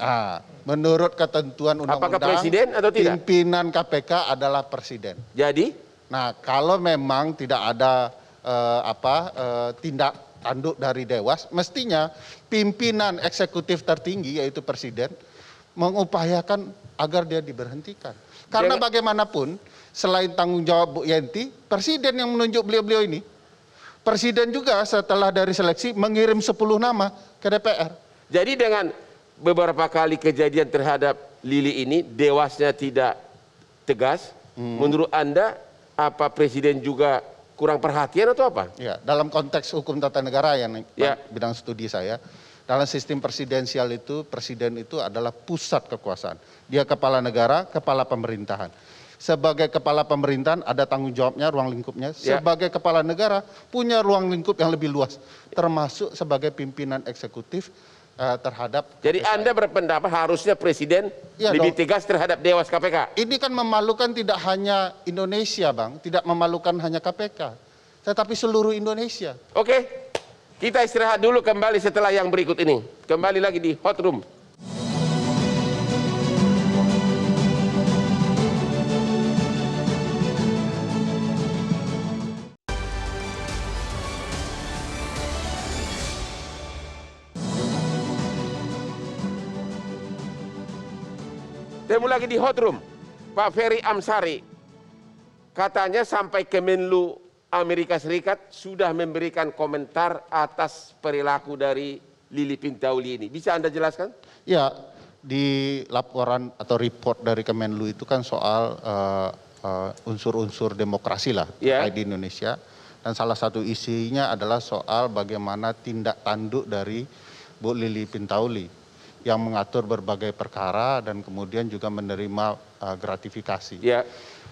Menurut ketentuan undang-undang, apakah presiden atau tidak? Pimpinan KPK adalah presiden. Jadi? Nah, kalau memang tidak ada tindak tanduk dari Dewas, mestinya pimpinan eksekutif tertinggi yaitu presiden mengupayakan agar dia diberhentikan. Karena bagaimanapun selain tanggung jawab Bu Yenti, presiden yang menunjuk beliau-beliau ini, presiden juga setelah dari seleksi mengirim 10 nama ke DPR. Jadi dengan beberapa kali kejadian terhadap Lili ini, Dewasnya tidak tegas, menurut Anda apa presiden juga kurang perhatian atau apa? Ya, dalam konteks hukum tata negara yang bidang studi saya, dalam sistem presidensial itu, presiden itu adalah pusat kekuasaan. Dia kepala negara, kepala pemerintahan. Sebagai kepala pemerintahan ada tanggung jawabnya, ruang lingkupnya. Sebagai kepala negara punya ruang lingkup yang lebih luas, termasuk sebagai pimpinan eksekutif terhadap. Jadi Anda berpendapat harusnya presiden lebih tegas terhadap Dewas KPK? Ini kan memalukan tidak hanya Indonesia, Bang, tidak memalukan hanya KPK, tetapi seluruh Indonesia. Oke, kita istirahat dulu, kembali setelah yang berikut ini. Kembali lagi di Hot Room. Temu lagi di Hot Room. Pak Ferry Amsari katanya sampai Kemenlu Amerika Serikat sudah memberikan komentar atas perilaku dari Lili Pintauli ini. Bisa Anda jelaskan? Ya, di laporan atau report dari Kemenlu itu kan soal unsur-unsur demokrasi lah terkait di Indonesia. Dan salah satu isinya adalah soal bagaimana tindak tanduk dari Bu Lili Pintauli yang mengatur berbagai perkara dan kemudian juga menerima gratifikasi.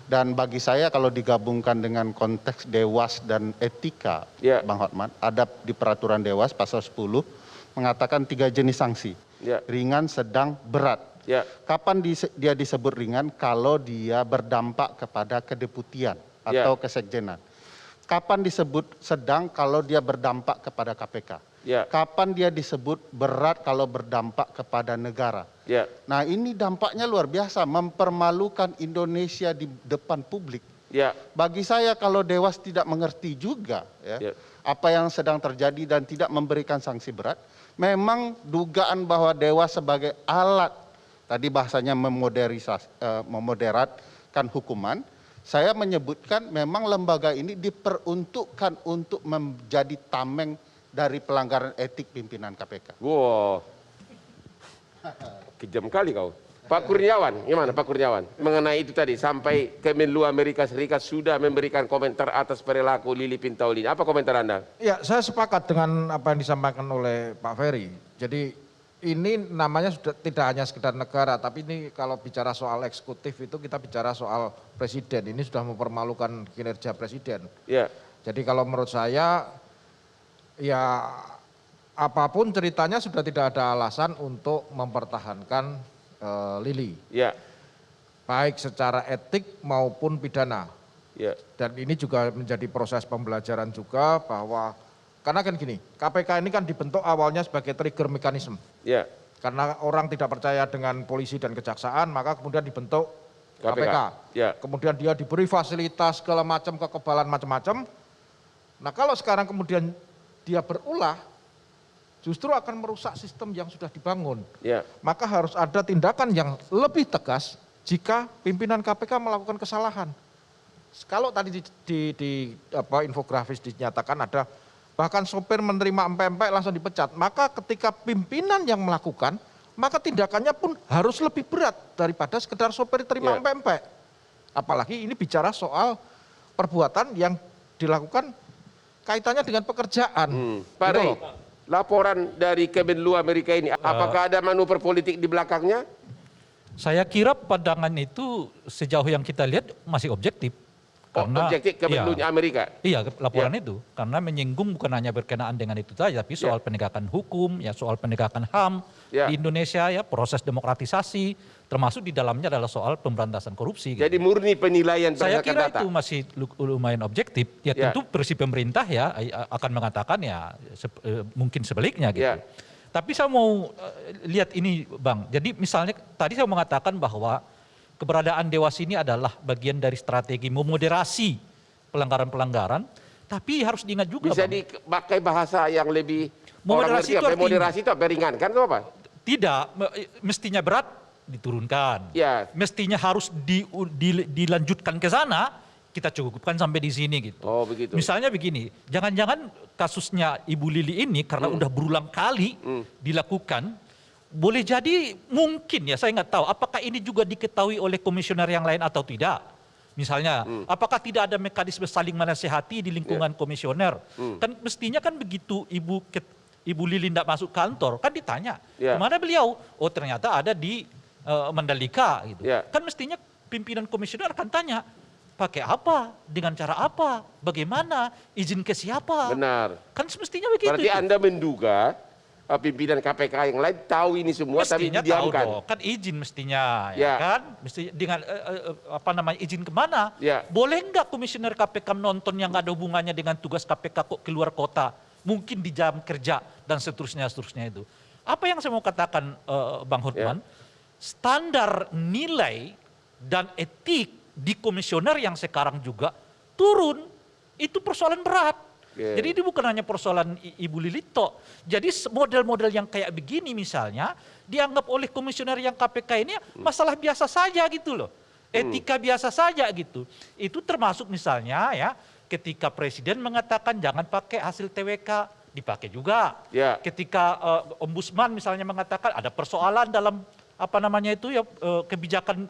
Dan bagi saya kalau digabungkan dengan konteks Dewas dan etika, Bang Hotman, ada di peraturan Dewas pasal 10 mengatakan 3 jenis sanksi. Ringan, sedang, berat. Kapan dia disebut ringan? Kalau dia berdampak kepada kedeputian atau kesekjenan. Kapan disebut sedang? Kalau dia berdampak kepada KPK. Kapan dia disebut berat? Kalau berdampak kepada negara. Nah ini dampaknya luar biasa, mempermalukan Indonesia di depan publik. Bagi saya kalau Dewas tidak mengerti juga apa yang sedang terjadi dan tidak memberikan sanksi berat, memang dugaan bahwa Dewas sebagai alat, tadi bahasanya memoderatkan hukuman, saya menyebutkan memang lembaga ini diperuntukkan untuk menjadi tameng dari pelanggaran etik pimpinan KPK. Wow, kejam kali kau. Pak Kurniawan, gimana Pak Kurniawan? Mengenai itu tadi, sampai Kemenlu Amerika Serikat sudah memberikan komentar atas perilaku Lili Pintauli. Apa komentar Anda? Ya, saya sepakat dengan apa yang disampaikan oleh Pak Ferry. Jadi ini namanya sudah tidak hanya sekedar negara, tapi ini kalau bicara soal eksekutif itu kita bicara soal presiden. Ini sudah mempermalukan kinerja presiden. Jadi kalau menurut saya Ya apapun ceritanya sudah tidak ada alasan untuk mempertahankan Lili. Ya, Baik secara etik maupun pidana. ya, Dan ini juga menjadi proses pembelajaran juga bahwa, karena kan gini, KPK ini kan dibentuk awalnya sebagai trigger mekanisme. ya, Karena orang tidak percaya dengan polisi dan kejaksaan, maka kemudian dibentuk KPK. Ya. Kemudian dia diberi fasilitas segala macam, kekebalan macam-macam. Nah kalau sekarang kemudian dia berulah, justru akan merusak sistem yang sudah dibangun. ya, Maka harus ada tindakan yang lebih tegas jika pimpinan KPK melakukan kesalahan. Kalau tadi di infografis dinyatakan ada bahkan sopir menerima empek-empek langsung dipecat, maka ketika pimpinan yang melakukan, maka tindakannya pun harus lebih berat daripada sekedar sopir terima Ya. empek-empek. Apalagi ini bicara soal perbuatan yang dilakukan kaitannya dengan pekerjaan. Pak Gitu Rey, loh. laporan dari Kemenlu Amerika ini, apakah ada manuver politik di belakangnya? Saya kira pandangan itu sejauh yang kita lihat masih objektif. Objektif Kemenlunya Amerika? Iya, laporan itu. Karena menyinggung bukan hanya berkenaan dengan itu saja, tapi soal penegakan hukum, ya soal penegakan HAM di Indonesia, ya proses demokratisasi, termasuk di dalamnya adalah soal pemberantasan korupsi. Jadi murni penilaian saya berdasarkan kira data? itu masih lumayan objektif. Ya tentu versi pemerintah ya akan mengatakan ya mungkin sebaliknya gitu. Ya. Tapi saya mau lihat ini Bang. Jadi misalnya tadi saya mengatakan bahwa keberadaan Dewas ini adalah bagian dari strategi memoderasi pelanggaran-pelanggaran. Tapi harus diingat juga Bisa Bang. dipakai bahasa yang lebih Moderasi itu moderasi itu apa? Ringankan itu apa? Tidak, mestinya berat diturunkan. Ya. Mestinya harus dilanjutkan ke sana, kita cukupkan sampai di sini gitu. Oh begitu. Misalnya begini, jangan-jangan kasusnya Ibu Lili ini karena udah berulang kali dilakukan, boleh jadi mungkin ya saya nggak tahu apakah ini juga diketahui oleh komisioner yang lain atau tidak. Misalnya, apakah tidak ada mekanisme saling menasihati di lingkungan komisioner? Kan mestinya kan begitu Ibu Lili tidak masuk kantor, kan ditanya, kemana beliau? Oh ternyata ada di Mandalika gitu. Kan mestinya pimpinan komisioner akan tanya, pakai apa? Dengan cara apa? Bagaimana? Izin ke siapa? Benar. Kan semestinya begitu. Berarti Anda menduga pimpinan KPK yang lain tahu ini semua mestinya tapi didiamkan. tahu dong, kan izin mestinya, ya kan? Mesti dengan izin kemana? Boleh nggak komisioner KPK menonton yang nggak ada hubungannya dengan tugas KPK kok keluar kota? Mungkin di jam kerja dan seterusnya itu. Apa yang saya mau katakan Bang Hotman? Standar nilai dan etik di komisioner yang sekarang juga turun. Itu persoalan berat. Jadi ini bukan hanya persoalan Ibu Lili toh. Jadi model-model yang kayak begini misalnya dianggap oleh komisioner yang KPK ini masalah biasa saja gitu loh. Etika biasa saja gitu. Itu termasuk misalnya ya ketika presiden mengatakan jangan pakai hasil TWK, dipakai juga. Ketika ombudsman misalnya mengatakan ada persoalan dalam apa namanya itu ya kebijakan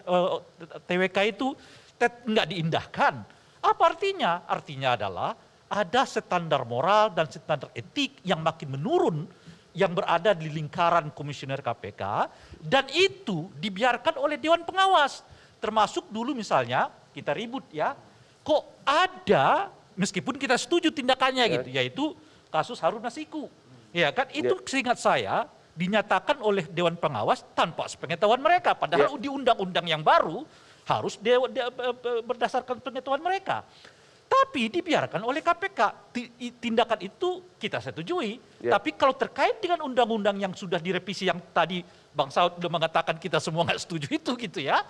TWK itu nggak diindahkan. Apa artinya? Artinya adalah ada standar moral dan standar etik yang makin menurun yang berada di lingkaran komisioner KPK dan itu dibiarkan oleh Dewan Pengawas. Termasuk dulu misalnya kita ribut ya, kok ada meskipun kita setuju tindakannya gitu, yaitu kasus Harun Masiku. Ya kan itu seingat saya dinyatakan oleh Dewan Pengawas tanpa sepengetahuan mereka padahal di undang-undang yang baru harus berdasarkan pengetahuan mereka. Tapi dibiarkan oleh KPK. Tindakan itu kita setujui. Tapi kalau terkait dengan undang-undang yang sudah direvisi yang tadi Bang Saud sudah mengatakan kita semua nggak setuju itu gitu ya.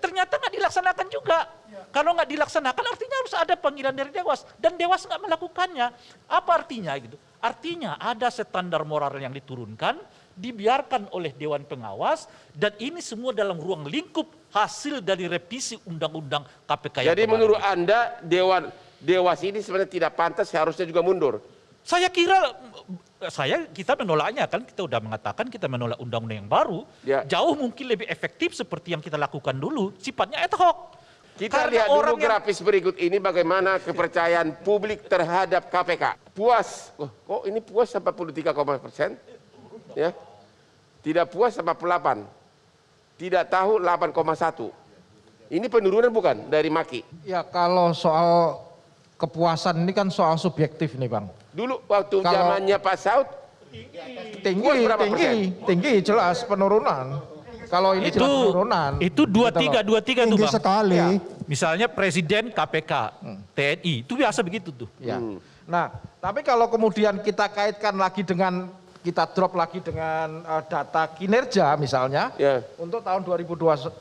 Ternyata nggak dilaksanakan juga. Kalau nggak dilaksanakan artinya harus ada panggilan dari Dewas. Dan Dewas nggak melakukannya. Apa artinya gitu? Artinya ada standar moral yang diturunkan, dibiarkan oleh Dewan Pengawas, dan ini semua dalam ruang lingkup hasil dari revisi undang-undang KPK yang Jadi kemarin. menurut Anda Dewas ini sebenarnya tidak pantas, seharusnya juga mundur. Saya kira kita menolaknya kan, kita udah mengatakan kita menolak undang-undang yang baru. Jauh mungkin lebih efektif seperti yang kita lakukan dulu, sifatnya ad hoc. Kita lihat dulu grafis berikut ini bagaimana kepercayaan publik terhadap KPK. Puas, kok ini puas 43,%? Ya. Tidak puas 48. Tidak tahu 8,1. Ini penurunan bukan dari Maki? Ya kalau soal kepuasan ini kan soal subjektif nih Bang. Dulu waktu Kalau- zamannya Pak Saud, tinggi jelas penurunan. Kalau ini jelas penurunan. Itu dua Gitu tiga loh. tuh Tinggi Bang. sekali. Ya. Misalnya Presiden, KPK, TNI, itu biasa begitu tuh. Ya. Nah, tapi kalau kemudian kita kaitkan lagi dengan kita drop lagi dengan data kinerja misalnya ya, untuk tahun 2021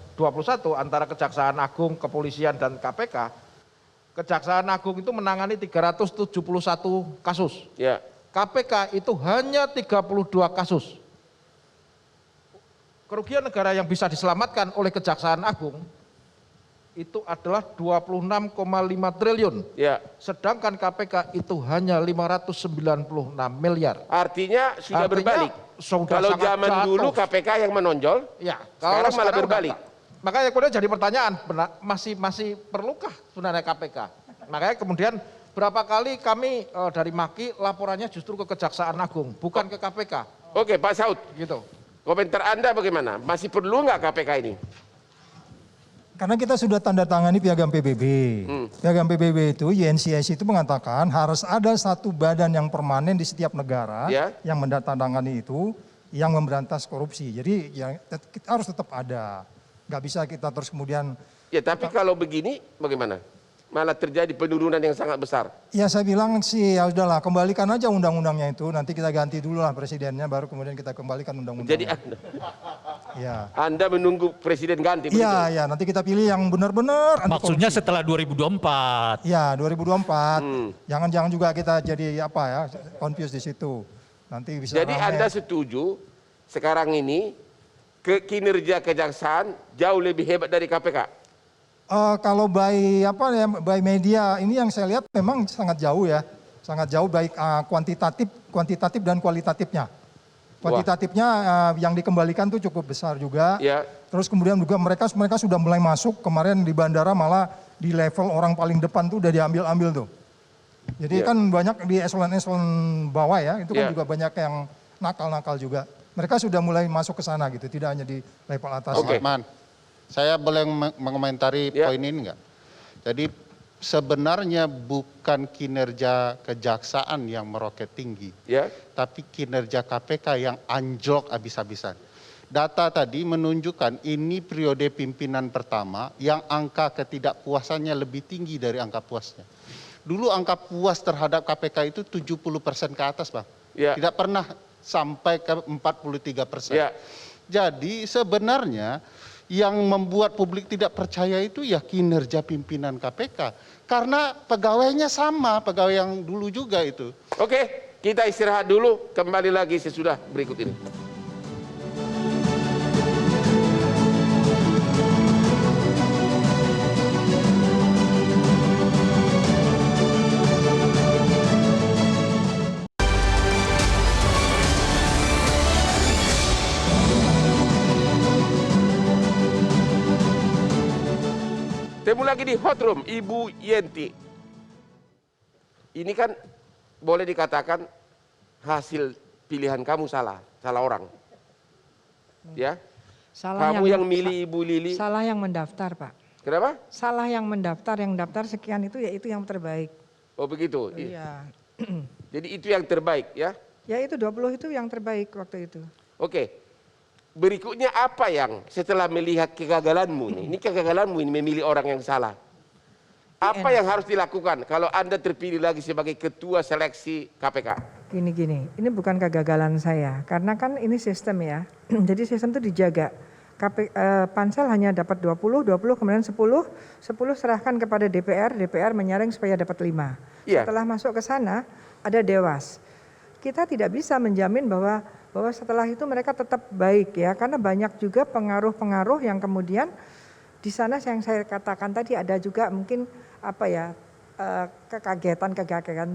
antara Kejaksaan Agung, Kepolisian dan KPK, Kejaksaan Agung itu menangani 371 kasus. ya, KPK itu hanya 32 kasus. Kerugian negara yang bisa diselamatkan oleh Kejaksaan Agung itu adalah 26,5 triliun. ya. Sedangkan KPK itu hanya 596 miliar. Artinya sudah Artinya berbalik. sudah Kalau sangat zaman jatuh. dulu KPK yang menonjol, Ya, sekarang malah sekarang berbalik. udah- makanya kemudian jadi pertanyaan, masih perlukah sebenarnya KPK? Makanya kemudian berapa kali kami dari Maki laporannya justru ke Kejaksaan Agung, bukan ke KPK, Oke, Pak Saud, gitu. komentar Anda bagaimana? Masih perlu nggak KPK ini? Karena kita sudah tanda tangani piagam PBB. Piagam PBB itu, UNCIS itu mengatakan harus ada satu badan yang permanen di setiap negara Ya. yang mendatangani itu, yang memberantas korupsi. Jadi kita harus tetap ada. Nggak bisa kita terus kemudian, Ya, tapi kalau begini bagaimana? Malah terjadi penurunan yang sangat besar. ya saya bilang sih ya udahlah kembalikan aja undang-undangnya itu. Nanti kita ganti dulu lah presidennya, baru kemudian kita kembalikan Jadi undang-undangnya. Anda, Ya. Anda menunggu presiden ganti begitu? Iya, ya nanti kita pilih yang benar-benar anti Maksudnya korupsi. setelah 2024. Ya 2024. Jangan juga kita jadi apa ya, confused di situ. Nanti bisa Jadi rame. Anda setuju sekarang ini kinerja kejaksaan jauh lebih hebat dari KPK? Kalau by media ini yang saya lihat memang sangat jauh ya, sangat jauh baik kuantitatif dan kualitatifnya. Kuantitatifnya yang dikembalikan tuh cukup besar juga. Ya. Terus kemudian juga mereka sudah mulai masuk kemarin di bandara, malah di level orang paling depan tuh udah diambil tuh. Jadi kan banyak di eselon-eselon bawah ya, itu kan juga banyak yang nakal-nakal juga. Mereka sudah mulai masuk ke sana gitu, tidak hanya di level atas. Oke. Man, saya boleh mengomentari Ya. poin ini enggak? Jadi sebenarnya bukan kinerja kejaksaan yang meroket tinggi, Ya. tapi kinerja KPK yang anjlok habis-habisan. Data tadi menunjukkan ini periode pimpinan pertama yang angka ketidakpuasannya lebih tinggi dari angka puasnya. Dulu angka puas terhadap KPK itu 70% ke atas, Bang. Ya. Tidak pernah sampai ke 43%. Ya. Jadi sebenarnya yang membuat publik tidak percaya itu ya kinerja pimpinan KPK. Karena pegawainya sama, pegawai yang dulu juga itu. Oke, kita istirahat dulu, kembali lagi sesudah berikut ini. Temu lagi di Hot Room, Ibu Yenti. Ini kan boleh dikatakan hasil pilihan kamu salah orang. Ya, Salah kamu yang milih Ibu Lili. Salah yang mendaftar, Pak. Kenapa? Salah yang mendaftar sekian itu ya itu yang terbaik. Oh begitu. Iya. Jadi itu yang terbaik ya. Ya itu 20 itu yang terbaik waktu itu. Oke. Berikutnya apa yang setelah melihat kegagalanmu ini kegagalanmu ini memilih orang yang salah. Apa yang harus dilakukan kalau Anda terpilih lagi sebagai ketua seleksi KPK? Gini, ini bukan kegagalan saya, karena kan ini sistem ya. Jadi sistem itu dijaga. Pansel hanya dapat 20 kemudian 10 serahkan kepada DPR menyaring supaya dapat 5. Iya. Setelah masuk ke sana ada Dewas. Kita tidak bisa menjamin bahwa setelah itu mereka tetap baik ya, karena banyak juga pengaruh-pengaruh yang kemudian di sana yang saya katakan tadi ada juga mungkin kekagetan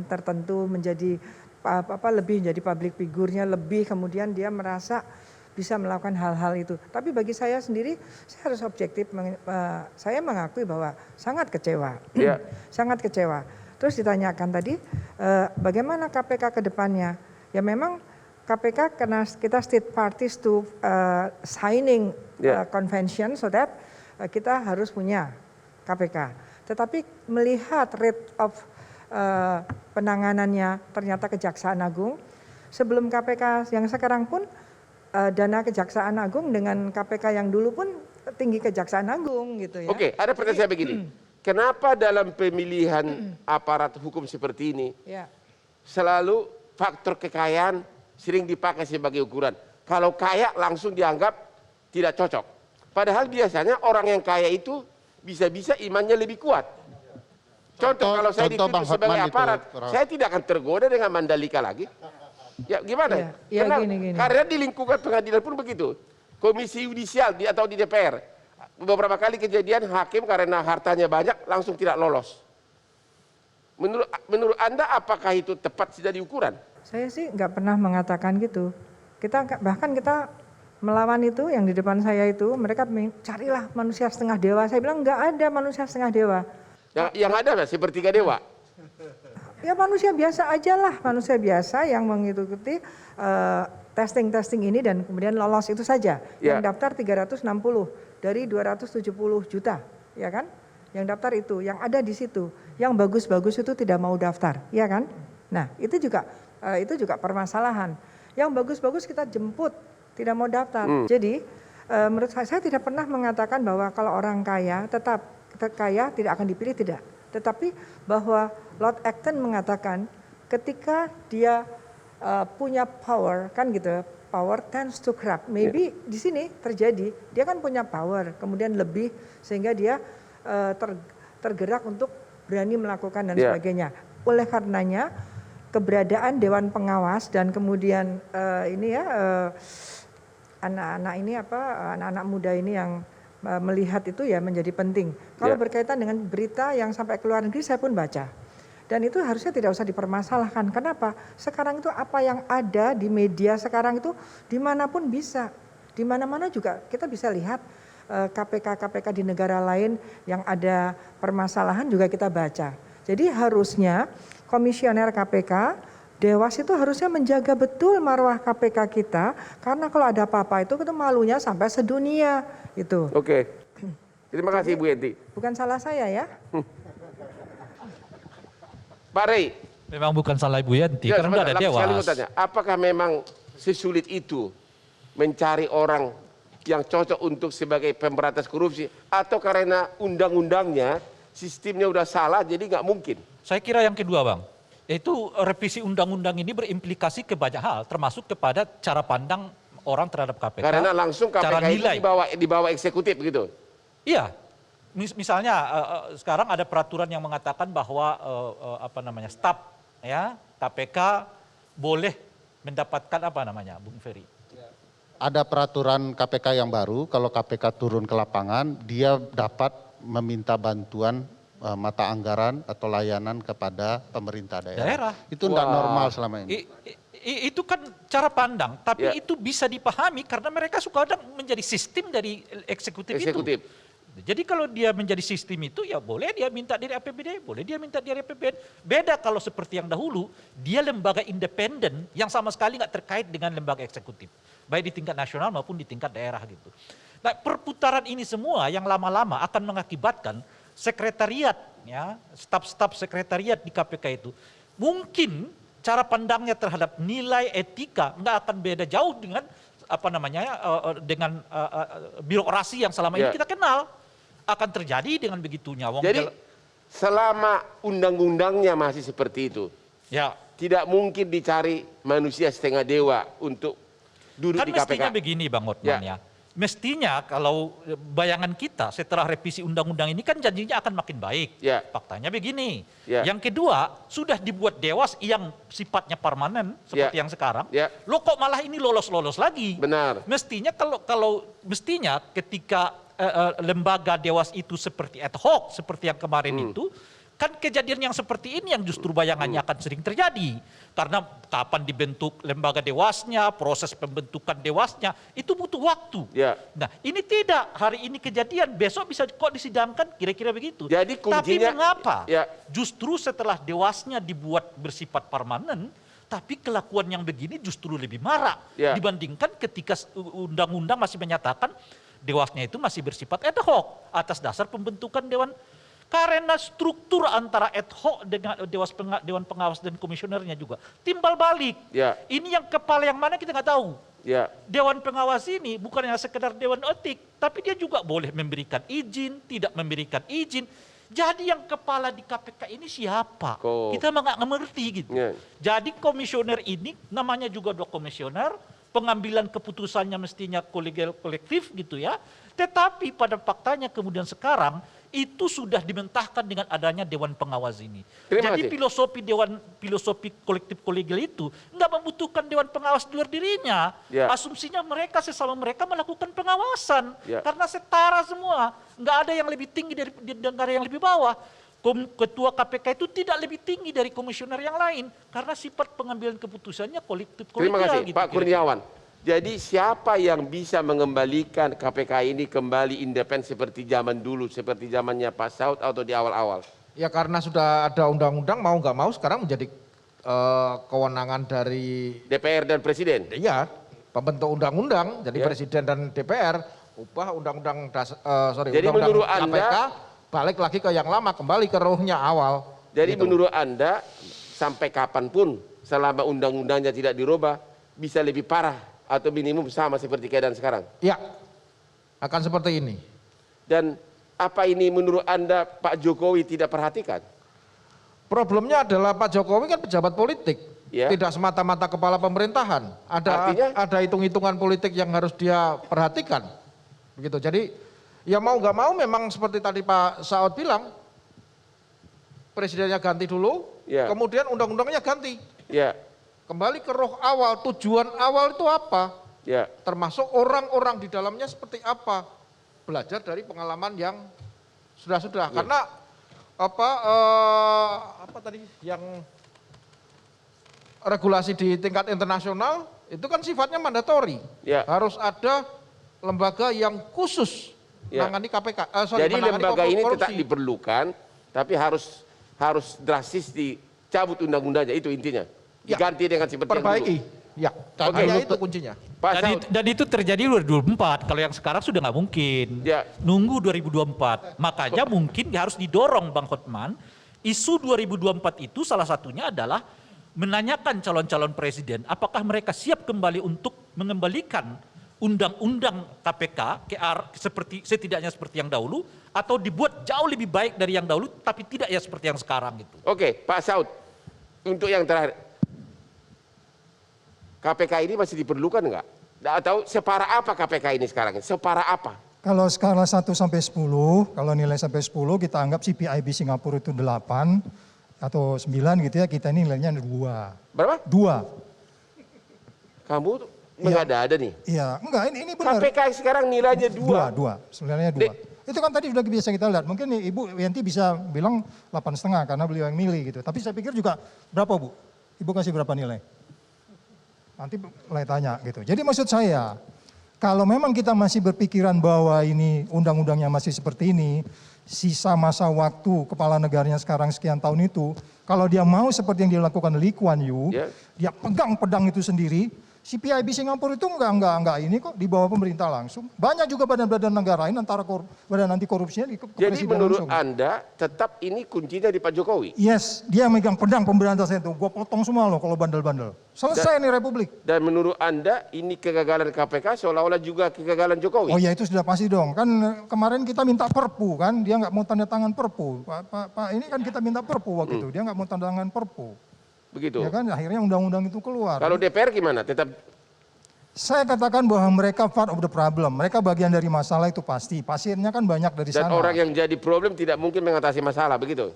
tertentu menjadi lebih menjadi public figure-nya lebih, kemudian dia merasa bisa melakukan hal-hal itu. Tapi bagi saya sendiri, saya harus objektif, saya mengakui bahwa sangat kecewa, Ya. sangat kecewa. Terus ditanyakan tadi, bagaimana KPK ke depannya? Ya memang KPK karena kita state parties to signing convention so that kita harus punya KPK. Tetapi melihat rate of penanganannya ternyata Kejaksaan Agung. Sebelum KPK yang sekarang pun dana Kejaksaan Agung dengan KPK yang dulu pun tinggi Kejaksaan Agung gitu ya. Oke, ada pertanyaan saya begini. Kenapa dalam pemilihan aparat hukum seperti ini selalu faktor kekayaan sering dipakai sebagai ukuran? Kalau kaya langsung dianggap tidak cocok. Padahal biasanya orang yang kaya itu bisa-bisa imannya lebih kuat. Contoh kalau saya dituduh sebagai aparat, saya tidak akan tergoda dengan Mandalika lagi. Ya gimana? Gini. Karena di lingkungan pengadilan pun begitu. Komisi yudisial atau di DPR, beberapa kali kejadian hakim karena hartanya banyak langsung tidak lolos. Menurut Anda apakah itu tepat sudah diukuran? Saya sih nggak pernah mengatakan gitu. Bahkan kita melawan itu yang di depan saya itu, mereka carilah manusia setengah dewa. Saya bilang nggak ada manusia setengah dewa. Yang ada sepertiga dewa. Ya manusia biasa aja lah, manusia biasa yang mengikuti testing ini dan kemudian lolos itu saja. Yang daftar 360 dari 270 juta, ya kan? Yang daftar itu, yang ada di situ. Yang bagus-bagus itu tidak mau daftar, ya kan? Nah, itu juga permasalahan. Yang bagus-bagus kita jemput, tidak mau daftar. Jadi, menurut saya tidak pernah mengatakan bahwa kalau orang kaya tetap kaya tidak akan dipilih, tidak. Tetapi bahwa Lord Acton mengatakan ketika dia punya power, kan gitu, power tends to corrupt. Maybe di sini terjadi, dia kan punya power, kemudian lebih sehingga dia tergerak untuk berani melakukan dan sebagainya. Oleh karenanya keberadaan Dewan Pengawas dan kemudian anak-anak muda ini yang melihat itu ya menjadi penting. Kalau berkaitan dengan berita yang sampai ke luar negeri saya pun baca. Dan itu harusnya tidak usah dipermasalahkan. Kenapa? Sekarang itu apa yang ada di media sekarang itu dimanapun bisa. Di mana-mana juga kita bisa lihat KPK di negara lain yang ada permasalahan juga kita baca. Jadi harusnya komisioner KPK, Dewas itu harusnya menjaga betul marwah KPK kita, karena kalau ada apa-apa itu malunya sampai sedunia itu. Oke, terima kasih Bu Yenti. Bukan salah saya ya. Pak Rey. Memang bukan salah Ibu Yenti, karena udah ada Dewas. Apakah memang sesulit itu mencari orang yang cocok untuk sebagai pemberantas korupsi, atau karena undang-undangnya sistemnya udah salah jadi nggak mungkin? Saya kira yang kedua, Bang. Itu revisi undang-undang ini berimplikasi ke banyak hal, termasuk kepada cara pandang orang terhadap KPK. Karena langsung KPK itu dibawa eksekutif gitu. Iya, misalnya sekarang ada peraturan yang mengatakan bahwa staf ya KPK boleh mendapatkan Bung Ferry. Ada peraturan KPK yang baru, kalau KPK turun ke lapangan, dia dapat meminta bantuan mata anggaran atau layanan kepada pemerintah daerah. Itu tidak normal selama ini. Itu kan cara pandang, tapi itu bisa dipahami karena mereka suka menjadi sistem dari eksekutif itu. Jadi kalau dia menjadi sistem itu, ya boleh dia minta dari APBD, boleh dia minta dari APBN. Beda kalau seperti yang dahulu, dia lembaga independen yang sama sekali nggak terkait dengan lembaga eksekutif. Baik di tingkat nasional maupun di tingkat daerah gitu. Nah, perputaran ini semua yang lama-lama akan mengakibatkan sekretariat, ya, staf-staf sekretariat di KPK itu mungkin cara pandangnya terhadap nilai etika nggak akan beda jauh dengan birokrasi yang selama ini kita kenal. Akan terjadi dengan begitunya. Jadi selama undang-undangnya masih seperti itu, tidak mungkin dicari manusia setengah dewa untuk duduk di KPK. Kan mestinya begini Bang Hotman ya. Mestinya kalau bayangan kita setelah revisi undang-undang ini kan janjinya akan makin baik. Faktanya begini. Yang kedua, sudah dibuat Dewas yang sifatnya permanen seperti yang sekarang. Lo kok malah ini lolos-lolos lagi? Benar. Mestinya mestinya ketika lembaga Dewas itu seperti ad hoc seperti yang kemarin itu, kan kejadian yang seperti ini yang justru bayangannya akan sering terjadi. Karena kapan dibentuk lembaga Dewasnya, proses pembentukan Dewasnya, itu butuh waktu. Nah ini tidak, hari ini kejadian, besok bisa kok disidangkan, kira-kira begitu. Jadi kuncinya, tapi mengapa justru setelah Dewasnya dibuat bersifat permanen, tapi kelakuan yang begini justru lebih marak dibandingkan ketika undang-undang masih menyatakan Dewasnya itu masih bersifat ad hoc atas dasar pembentukan Dewan Karena struktur antara ad hoc dengan Dewan Pengawas dan komisionernya juga timbal balik. Ya. Ini yang kepala yang mana kita nggak tahu. Ya. Dewan Pengawas ini bukan hanya sekedar Dewan Etik, tapi dia juga boleh memberikan izin, tidak memberikan izin. Jadi yang kepala di KPK ini siapa? Kita nggak mengerti gitu. Ya. Jadi komisioner ini namanya juga dua komisioner, pengambilan keputusannya mestinya kolegial kolektif gitu ya. Tetapi pada faktanya kemudian sekarang itu sudah dimentahkan dengan adanya Dewan Pengawas ini. Terima Jadi kasih. filosofi kolektif kolegial itu nggak membutuhkan Dewan Pengawas di luar dirinya. Ya. Asumsinya mereka sesama mereka melakukan pengawasan Ya. karena setara semua. Nggak ada yang lebih tinggi dari nggak ada yang lebih bawah. Ketua KPK itu tidak lebih tinggi dari komisioner yang lain karena sifat pengambilan keputusannya kolektif Terima kolegial. kasih Gitu, Pak Kurniawan. Jadi siapa yang bisa mengembalikan KPK ini kembali independen seperti zaman dulu, seperti zamannya Pak Saud atau di awal-awal? Ya karena sudah ada undang-undang, mau nggak mau sekarang menjadi kewenangan dari DPR dan Presiden? ya pembentuk undang-undang, jadi Ya. Presiden dan DPR ubah undang-undang Jadi undang-undang menurut KPK, Anda- balik lagi ke yang lama, kembali ke rohnya awal. Jadi Gitu. menurut Anda sampai kapanpun selama undang-undangnya tidak dirubah bisa lebih parah atau minimum sama seperti keadaan sekarang? Ya, akan seperti ini. Dan apa ini menurut Anda Pak Jokowi tidak perhatikan? Problemnya adalah Pak Jokowi kan pejabat politik, Ya. tidak semata-mata kepala pemerintahan. Artinya? Ada hitung-hitungan politik yang harus dia perhatikan, begitu. Jadi ya mau nggak mau memang seperti tadi Pak Saud bilang, presidennya ganti dulu, Ya. kemudian undang-undangnya ganti, Ya, kembali ke roh awal, tujuan awal itu apa? ya, Termasuk orang-orang di dalamnya seperti apa? Belajar dari pengalaman yang sudah-sudah. Ya. Karena apa tadi yang regulasi di tingkat internasional itu kan sifatnya mandatori. Ya. Harus ada lembaga yang khusus Ya. menangani KPK. jadi menangani lembaga ini korupsi. tetap diperlukan, tapi harus drastis dicabut undang-undangnya, itu intinya. Ya. Diganti dengan seperti yang Perbaiki. dulu. Ya, Oke. hanya itu kuncinya. Pak Dan Saud, itu, dan itu terjadi 2024. Kalau yang sekarang sudah nggak mungkin. Ya. Nunggu 2024. Makanya mungkin harus didorong Bang Hotman. Isu 2024 itu salah satunya adalah menanyakan calon-calon presiden apakah mereka siap kembali untuk mengembalikan undang-undang KPK setidaknya seperti yang dahulu atau dibuat jauh lebih baik dari yang dahulu tapi tidak ya seperti yang sekarang gitu. Oke, Pak Saud, untuk yang terakhir, KPK ini masih diperlukan nggak? Atau separah apa KPK ini sekarang? Separah apa? Kalau skala 1 sampai 10, kalau nilai sampai 10 kita anggap CPIB Singapura itu 8 atau 9 gitu ya, kita ini nilainya 2. Berapa? 2. Kamu tuh mengada-ada nih. Iya, enggak ini benar. KPK sekarang nilainya 2. 2, sebenarnya 2. Itu kan tadi sudah biasa kita lihat. Mungkin Ibu Yanti bisa bilang 8,5 karena beliau yang milih gitu. Tapi saya pikir juga berapa Bu? Ibu kasih berapa nilai? Nanti mulai tanya gitu. Jadi maksud saya, kalau memang kita masih berpikiran bahwa ini undang-undangnya masih seperti ini, sisa masa waktu kepala negaranya sekarang sekian tahun itu, kalau dia mau seperti yang dilakukan Lee Kuan Yew, Ya. dia pegang pedang itu sendiri, CPIB Singapura itu enggak ini kok di bawah pemerintah langsung. Banyak juga badan-badan negara lain antara badan anti korupsinya di Jadi kepresiden menurut langsung. Anda tetap ini kuncinya di Pak Jokowi? Yes, dia megang pedang pemberantasan itu. Gua potong semua loh kalau bandel-bandel. Selesai nih Republik. Dan menurut Anda ini kegagalan KPK seolah-olah juga kegagalan Jokowi? Oh ya itu sudah pasti dong. Kan kemarin kita minta perpu kan, dia nggak mau tanda tangan perpu. Pak ini kan kita minta perpu waktu itu, dia nggak mau tanda tangan perpu. Begitu. Ya kan akhirnya undang-undang itu keluar. Kalau DPR gimana? Tetap Saya katakan bahwa mereka part of the problem. Mereka bagian dari masalah itu pasti. Pasiennya kan banyak dari dan sana. orang yang jadi problem tidak mungkin mengatasi masalah, begitu?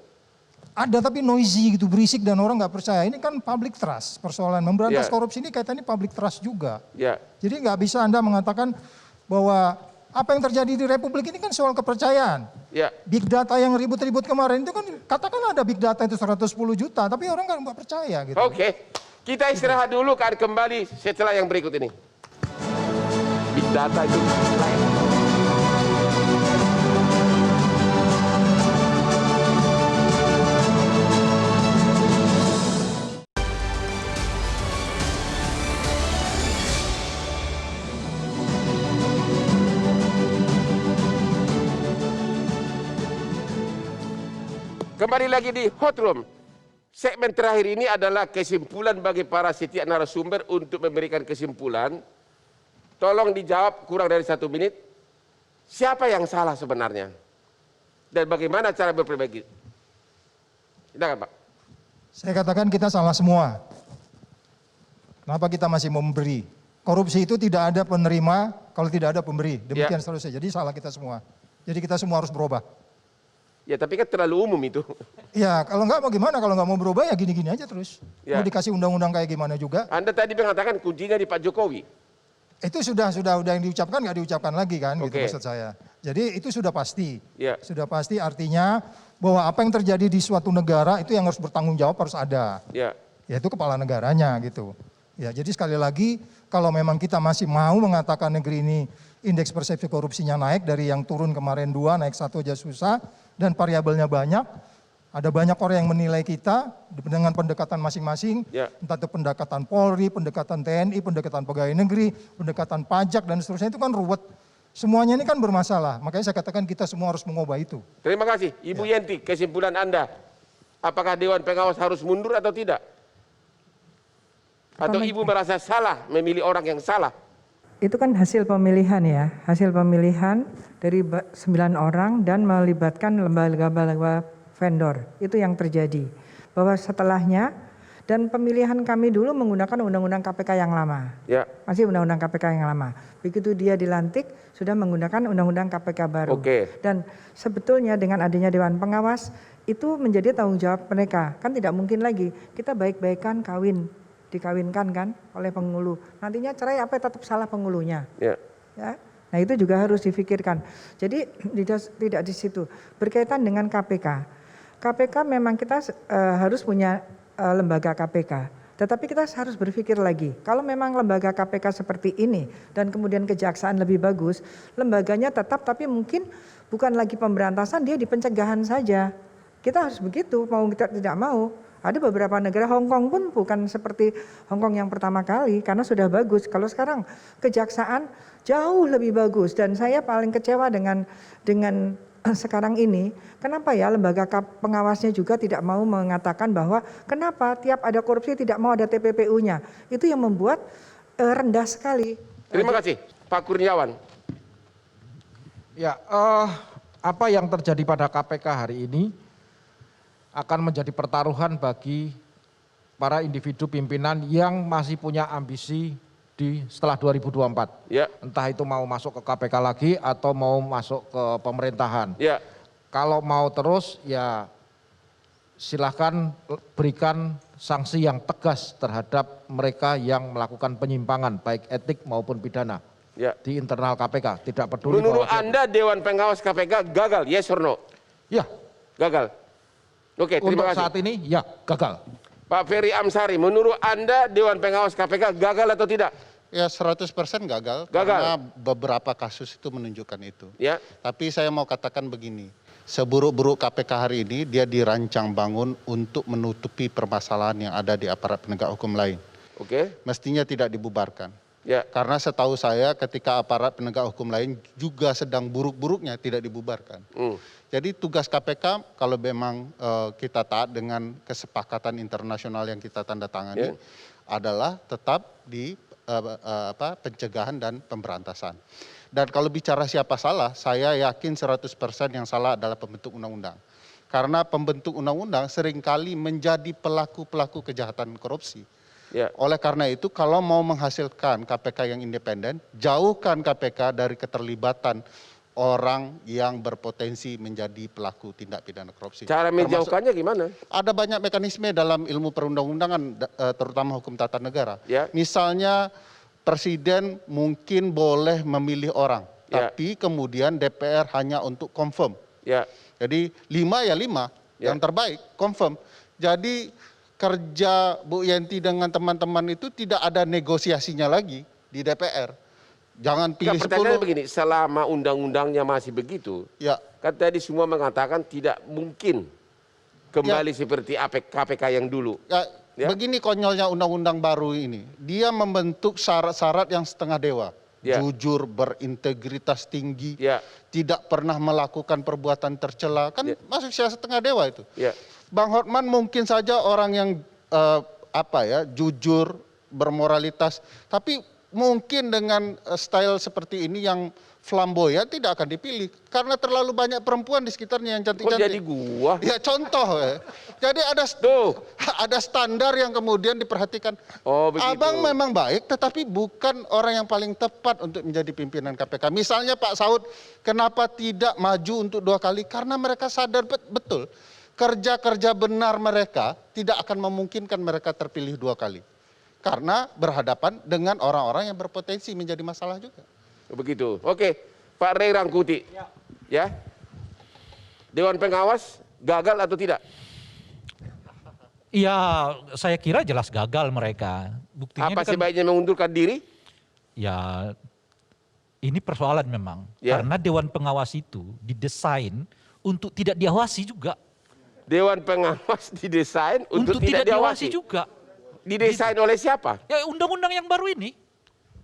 Ada tapi noisy gitu, berisik dan orang nggak percaya. Ini kan public trust persoalan. Memberantas Ya. korupsi ini kaitannya public trust juga. Ya. Jadi nggak bisa Anda mengatakan bahwa apa yang terjadi di Republik ini kan soal kepercayaan. Ya. Big data yang ribut-ribut kemarin itu kan katakanlah ada big data itu 110 juta, tapi orang nggak percaya gitu. Oke. Kita istirahat dulu, akan kembali setelah yang berikut ini. Big data itu lain. Kembali lagi di Hot Room. Segmen terakhir ini adalah kesimpulan bagi para setiap narasumber untuk memberikan kesimpulan. Tolong dijawab kurang dari 1 menit. Siapa yang salah sebenarnya? Dan bagaimana cara berperbaiki? Silakan, Pak. Saya katakan kita salah semua. Kenapa kita masih memberi? Korupsi itu tidak ada penerima kalau tidak ada pemberi. Demikian seterusnya. Jadi salah kita semua. Jadi kita semua harus berubah. Ya tapi kan terlalu umum itu. Ya kalau enggak mau gimana, kalau enggak mau berubah ya gini-gini aja terus. Ya. Mau dikasih undang-undang kayak gimana juga. Anda tadi mengatakan kuncinya di Pak Jokowi. Itu sudah yang diucapkan nggak diucapkan lagi kan, gitu Oke. maksud saya. Jadi itu sudah pasti. Ya. Sudah pasti artinya bahwa apa yang terjadi di suatu negara itu yang harus bertanggung jawab harus ada. Ya. Yaitu kepala negaranya gitu. Ya, jadi sekali lagi kalau memang kita masih mau mengatakan negeri ini indeks persepsi korupsinya naik dari yang turun kemarin 2 naik 1 aja susah dan variabelnya banyak. Ada banyak orang yang menilai kita dengan pendekatan masing-masing, Ya. entah itu pendekatan Polri, pendekatan TNI, pendekatan pegawai negeri, pendekatan pajak dan seterusnya itu kan ruwet. Semuanya ini kan bermasalah, makanya saya katakan kita semua harus mengubah itu. Terima kasih. Ibu Yenti, kesimpulan Anda. Apakah Dewan Pengawas harus mundur atau tidak? Atau Ibu merasa salah memilih orang yang salah? Itu kan hasil pemilihan ya, hasil pemilihan dari 9 orang dan melibatkan lembaga-lembaga vendor. Itu yang terjadi. Bahwa setelahnya dan pemilihan kami dulu menggunakan undang-undang KPK yang lama. Ya. Masih undang-undang KPK yang lama. Begitu dia dilantik sudah menggunakan undang-undang KPK baru. Oke. Dan sebetulnya dengan adanya Dewan Pengawas itu menjadi tanggung jawab mereka. Kan tidak mungkin lagi kita baik-baikan dikawinkan kan oleh penghulu. Nantinya cerai apa tetap salah penghulunya. Ya. Ya. Nah itu juga harus difikirkan. Jadi tidak di situ. Berkaitan dengan KPK. KPK memang kita harus punya lembaga KPK. Tetapi kita harus berpikir lagi. Kalau memang lembaga KPK seperti ini dan kemudian kejaksaan lebih bagus, lembaganya tetap tapi mungkin bukan lagi pemberantasan, dia di pencegahan saja. Kita harus begitu, mau kita tidak mau. Ada beberapa negara, Hong Kong pun bukan seperti Hong Kong yang pertama kali karena sudah bagus. Kalau sekarang kejaksaan jauh lebih bagus dan saya paling kecewa dengan sekarang ini. Kenapa ya lembaga pengawasnya juga tidak mau mengatakan bahwa kenapa tiap ada korupsi tidak mau ada TPPU-nya. Itu yang membuat rendah sekali. Terima kasih. Pak Kurniawan. Ya, apa yang terjadi pada KPK hari ini akan menjadi pertaruhan bagi para individu pimpinan yang masih punya ambisi setelah 2024. Ya. Entah itu mau masuk ke KPK lagi atau mau masuk ke pemerintahan. Ya. Kalau mau terus ya silahkan berikan sanksi yang tegas terhadap mereka yang melakukan penyimpangan baik etik maupun pidana Ya. di internal KPK. Tidak peduli Menurut bahwa Anda Dewan Pengawas KPK gagal, yes or no? ya Gagal. Oke, untuk terima kasih. saat ini ya gagal. Pak Ferry Amsari, menurut Anda Dewan Pengawas KPK gagal atau tidak? Ya 100% gagal, Gagal. karena beberapa kasus itu menunjukkan itu. Ya. Tapi saya mau katakan begini, seburuk-buruk KPK hari ini dia dirancang bangun untuk menutupi permasalahan yang ada di aparat penegak hukum lain. Oke. Mestinya tidak dibubarkan. Ya. Karena setahu saya ketika aparat penegak hukum lain juga sedang buruk-buruknya tidak dibubarkan. Jadi tugas KPK kalau memang kita taat dengan kesepakatan internasional yang kita tanda tangani adalah tetap di pencegahan dan pemberantasan. Dan kalau bicara siapa salah, saya yakin 100% yang salah adalah pembentuk undang-undang. Karena pembentuk undang-undang seringkali menjadi pelaku-pelaku kejahatan korupsi. Ya. Oleh karena itu kalau mau menghasilkan KPK yang independen, jauhkan KPK dari keterlibatan orang yang berpotensi menjadi pelaku tindak pidana korupsi. Cara menjauhkannya gimana? Ada banyak mekanisme dalam ilmu perundang-undangan, terutama hukum tata negara. Ya. Misalnya presiden mungkin boleh memilih orang, tapi kemudian DPR hanya untuk confirm. Ya. Jadi 5 ya 5, yang terbaik confirm. Jadi kerja Bu Yenti dengan teman-teman itu tidak ada negosiasinya lagi di DPR. Jangan pilih 10. Pertanyaannya begini, selama undang-undangnya masih begitu, Ya. kan tadi semua mengatakan tidak mungkin kembali seperti KPK yang dulu. Ya, begini konyolnya undang-undang baru ini. Dia membentuk syarat-syarat yang setengah dewa. Ya. Jujur, berintegritas tinggi. Ya. tidak pernah melakukan perbuatan tercela, kan masuk siasat tengah dewa itu. Ya. Bang Hotman mungkin saja orang yang jujur, bermoralitas, tapi mungkin dengan style seperti ini yang flamboyan tidak akan dipilih karena terlalu banyak perempuan di sekitarnya yang Kok cantik-cantik. jadi gua? Ya contoh, jadi ada standar yang kemudian diperhatikan. Oh, begitu. Abang memang baik, tetapi bukan orang yang paling tepat untuk menjadi pimpinan KPK. Misalnya Pak Saud, kenapa tidak maju untuk 2 kali? Karena mereka sadar betul kerja-kerja benar mereka tidak akan memungkinkan mereka terpilih 2 kali. Karena berhadapan dengan orang-orang yang berpotensi menjadi masalah juga. Begitu. Oke, Pak Ray Rangkuti. Ya. Dewan Pengawas gagal atau tidak? Ya, saya kira jelas gagal mereka. Buktinya Apa kan, sebaiknya mengundurkan diri? ya ini persoalan memang. Ya. Karena Dewan Pengawas itu didesain untuk tidak diawasi juga. Dewan Pengawas didesain untuk tidak diawasi juga. Didesain oleh siapa? Ya undang-undang yang baru ini.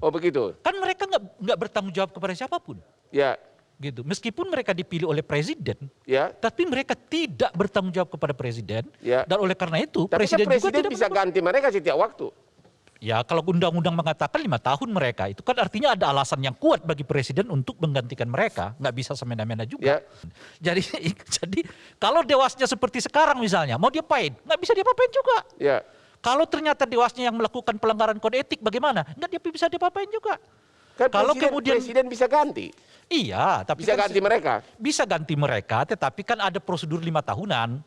Oh begitu. Kan mereka nggak bertanggung jawab kepada siapapun. Ya, Gitu. Meskipun mereka dipilih oleh presiden, ya. tapi mereka tidak bertanggung jawab kepada presiden. Ya. Dan oleh karena itu Tapi presiden juga presiden tidak bisa ganti mereka setiap waktu. Ya kalau undang-undang mengatakan 5 tahun mereka, itu kan artinya ada alasan yang kuat bagi presiden untuk menggantikan mereka. Nggak bisa semena-mena juga. Ya. Jadi kalau dewasnya seperti sekarang misalnya, mau diapain? Nggak bisa diapa-apain juga. Ya. Kalau ternyata dewasnya yang melakukan pelanggaran kode etik bagaimana? Nggak bisa diapa-apain juga. Kan Kalau presiden bisa ganti. Iya, tapi Bisa kan ganti mereka. Bisa ganti mereka, tetapi kan ada prosedur 5 tahunan.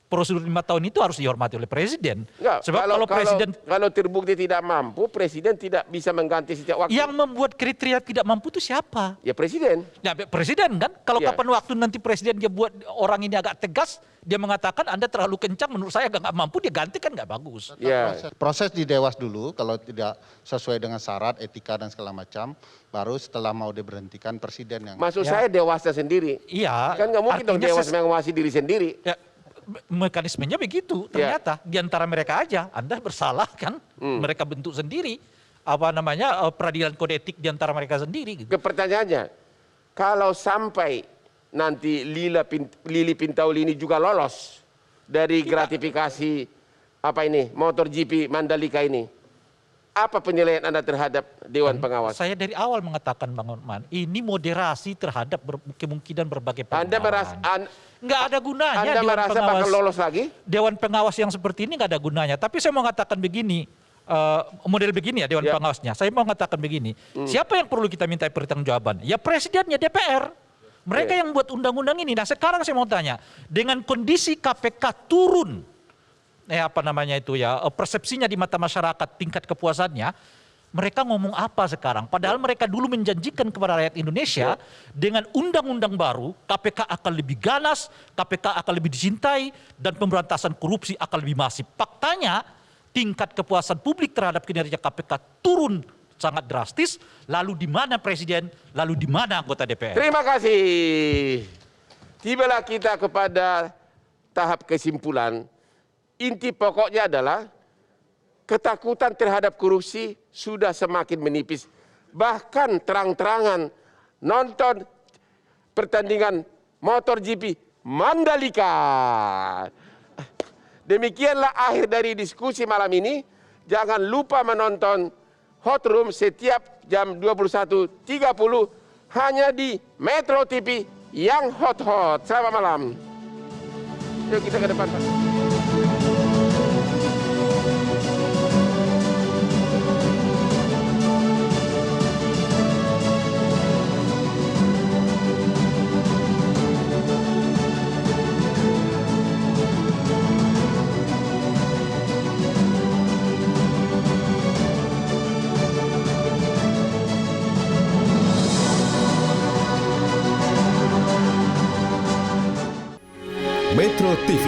Prosedur 5 tahun itu harus dihormati oleh presiden. Enggak, Sebab kalau presiden kalau terbukti tidak mampu, presiden tidak bisa mengganti setiap waktu. yang membuat kriteria tidak mampu itu siapa? Ya presiden. Ya presiden kan. Kalau Ya. kapan waktu nanti presiden dia buat orang ini agak tegas, dia mengatakan Anda terlalu kencang, menurut saya nggak mampu, dia ganti kan nggak bagus. Ya. Proses di Dewas dulu, kalau tidak sesuai dengan syarat, etika dan segala macam, baru setelah mau diberhentikan presiden yang... Maksud saya dewasnya sendiri. Iya. Kan nggak mungkin dong artinya dewas mengawasi diri sendiri. Ya, mekanismenya begitu Ya. ternyata di antara mereka aja Anda bersalah kan, mereka bentuk sendiri peradilan kode etik di antara mereka sendiri gitu. Pertanyaannya, kalau sampai nanti Lili Pintauli ini juga lolos dari gratifikasi MotoGP Mandalika ini, apa penilaian Anda terhadap Dewan Pengawas? Saya dari awal mengatakan Bang Norman, ini moderasi terhadap kemungkinan berbagai Anda merasa nggak ada gunanya Anda Dewan merasa Pengawas. bakal lolos lagi? Dewan Pengawas yang seperti ini nggak ada gunanya. Tapi saya mau mengatakan begini, model begini ya Dewan Ya. Pengawasnya. Saya mau mengatakan begini, siapa yang perlu kita minta pertanggungjawaban? Ya presidennya DPR. Mereka yang buat undang-undang ini. Nah sekarang saya mau tanya, dengan kondisi KPK turun, persepsinya di mata masyarakat, tingkat kepuasannya, mereka ngomong apa sekarang? Padahal mereka dulu menjanjikan kepada rakyat Indonesia dengan undang-undang baru, KPK akan lebih ganas, KPK akan lebih dicintai, dan pemberantasan korupsi akan lebih masif. Faktanya, tingkat kepuasan publik terhadap kinerja KPK turun sangat drastis. Lalu di mana presiden? Lalu di mana anggota DPR? Terima kasih. Tibalah kita kepada tahap kesimpulan. Inti pokoknya adalah ketakutan terhadap korupsi sudah semakin menipis. Bahkan terang-terangan nonton pertandingan MotoGP Mandalika. Demikianlah akhir dari diskusi malam ini. Jangan lupa menonton Hot Room setiap jam 21.30 hanya di Metro TV yang hot-hot. Selamat malam. Yuk kita ke depan, Pak. Metro TV,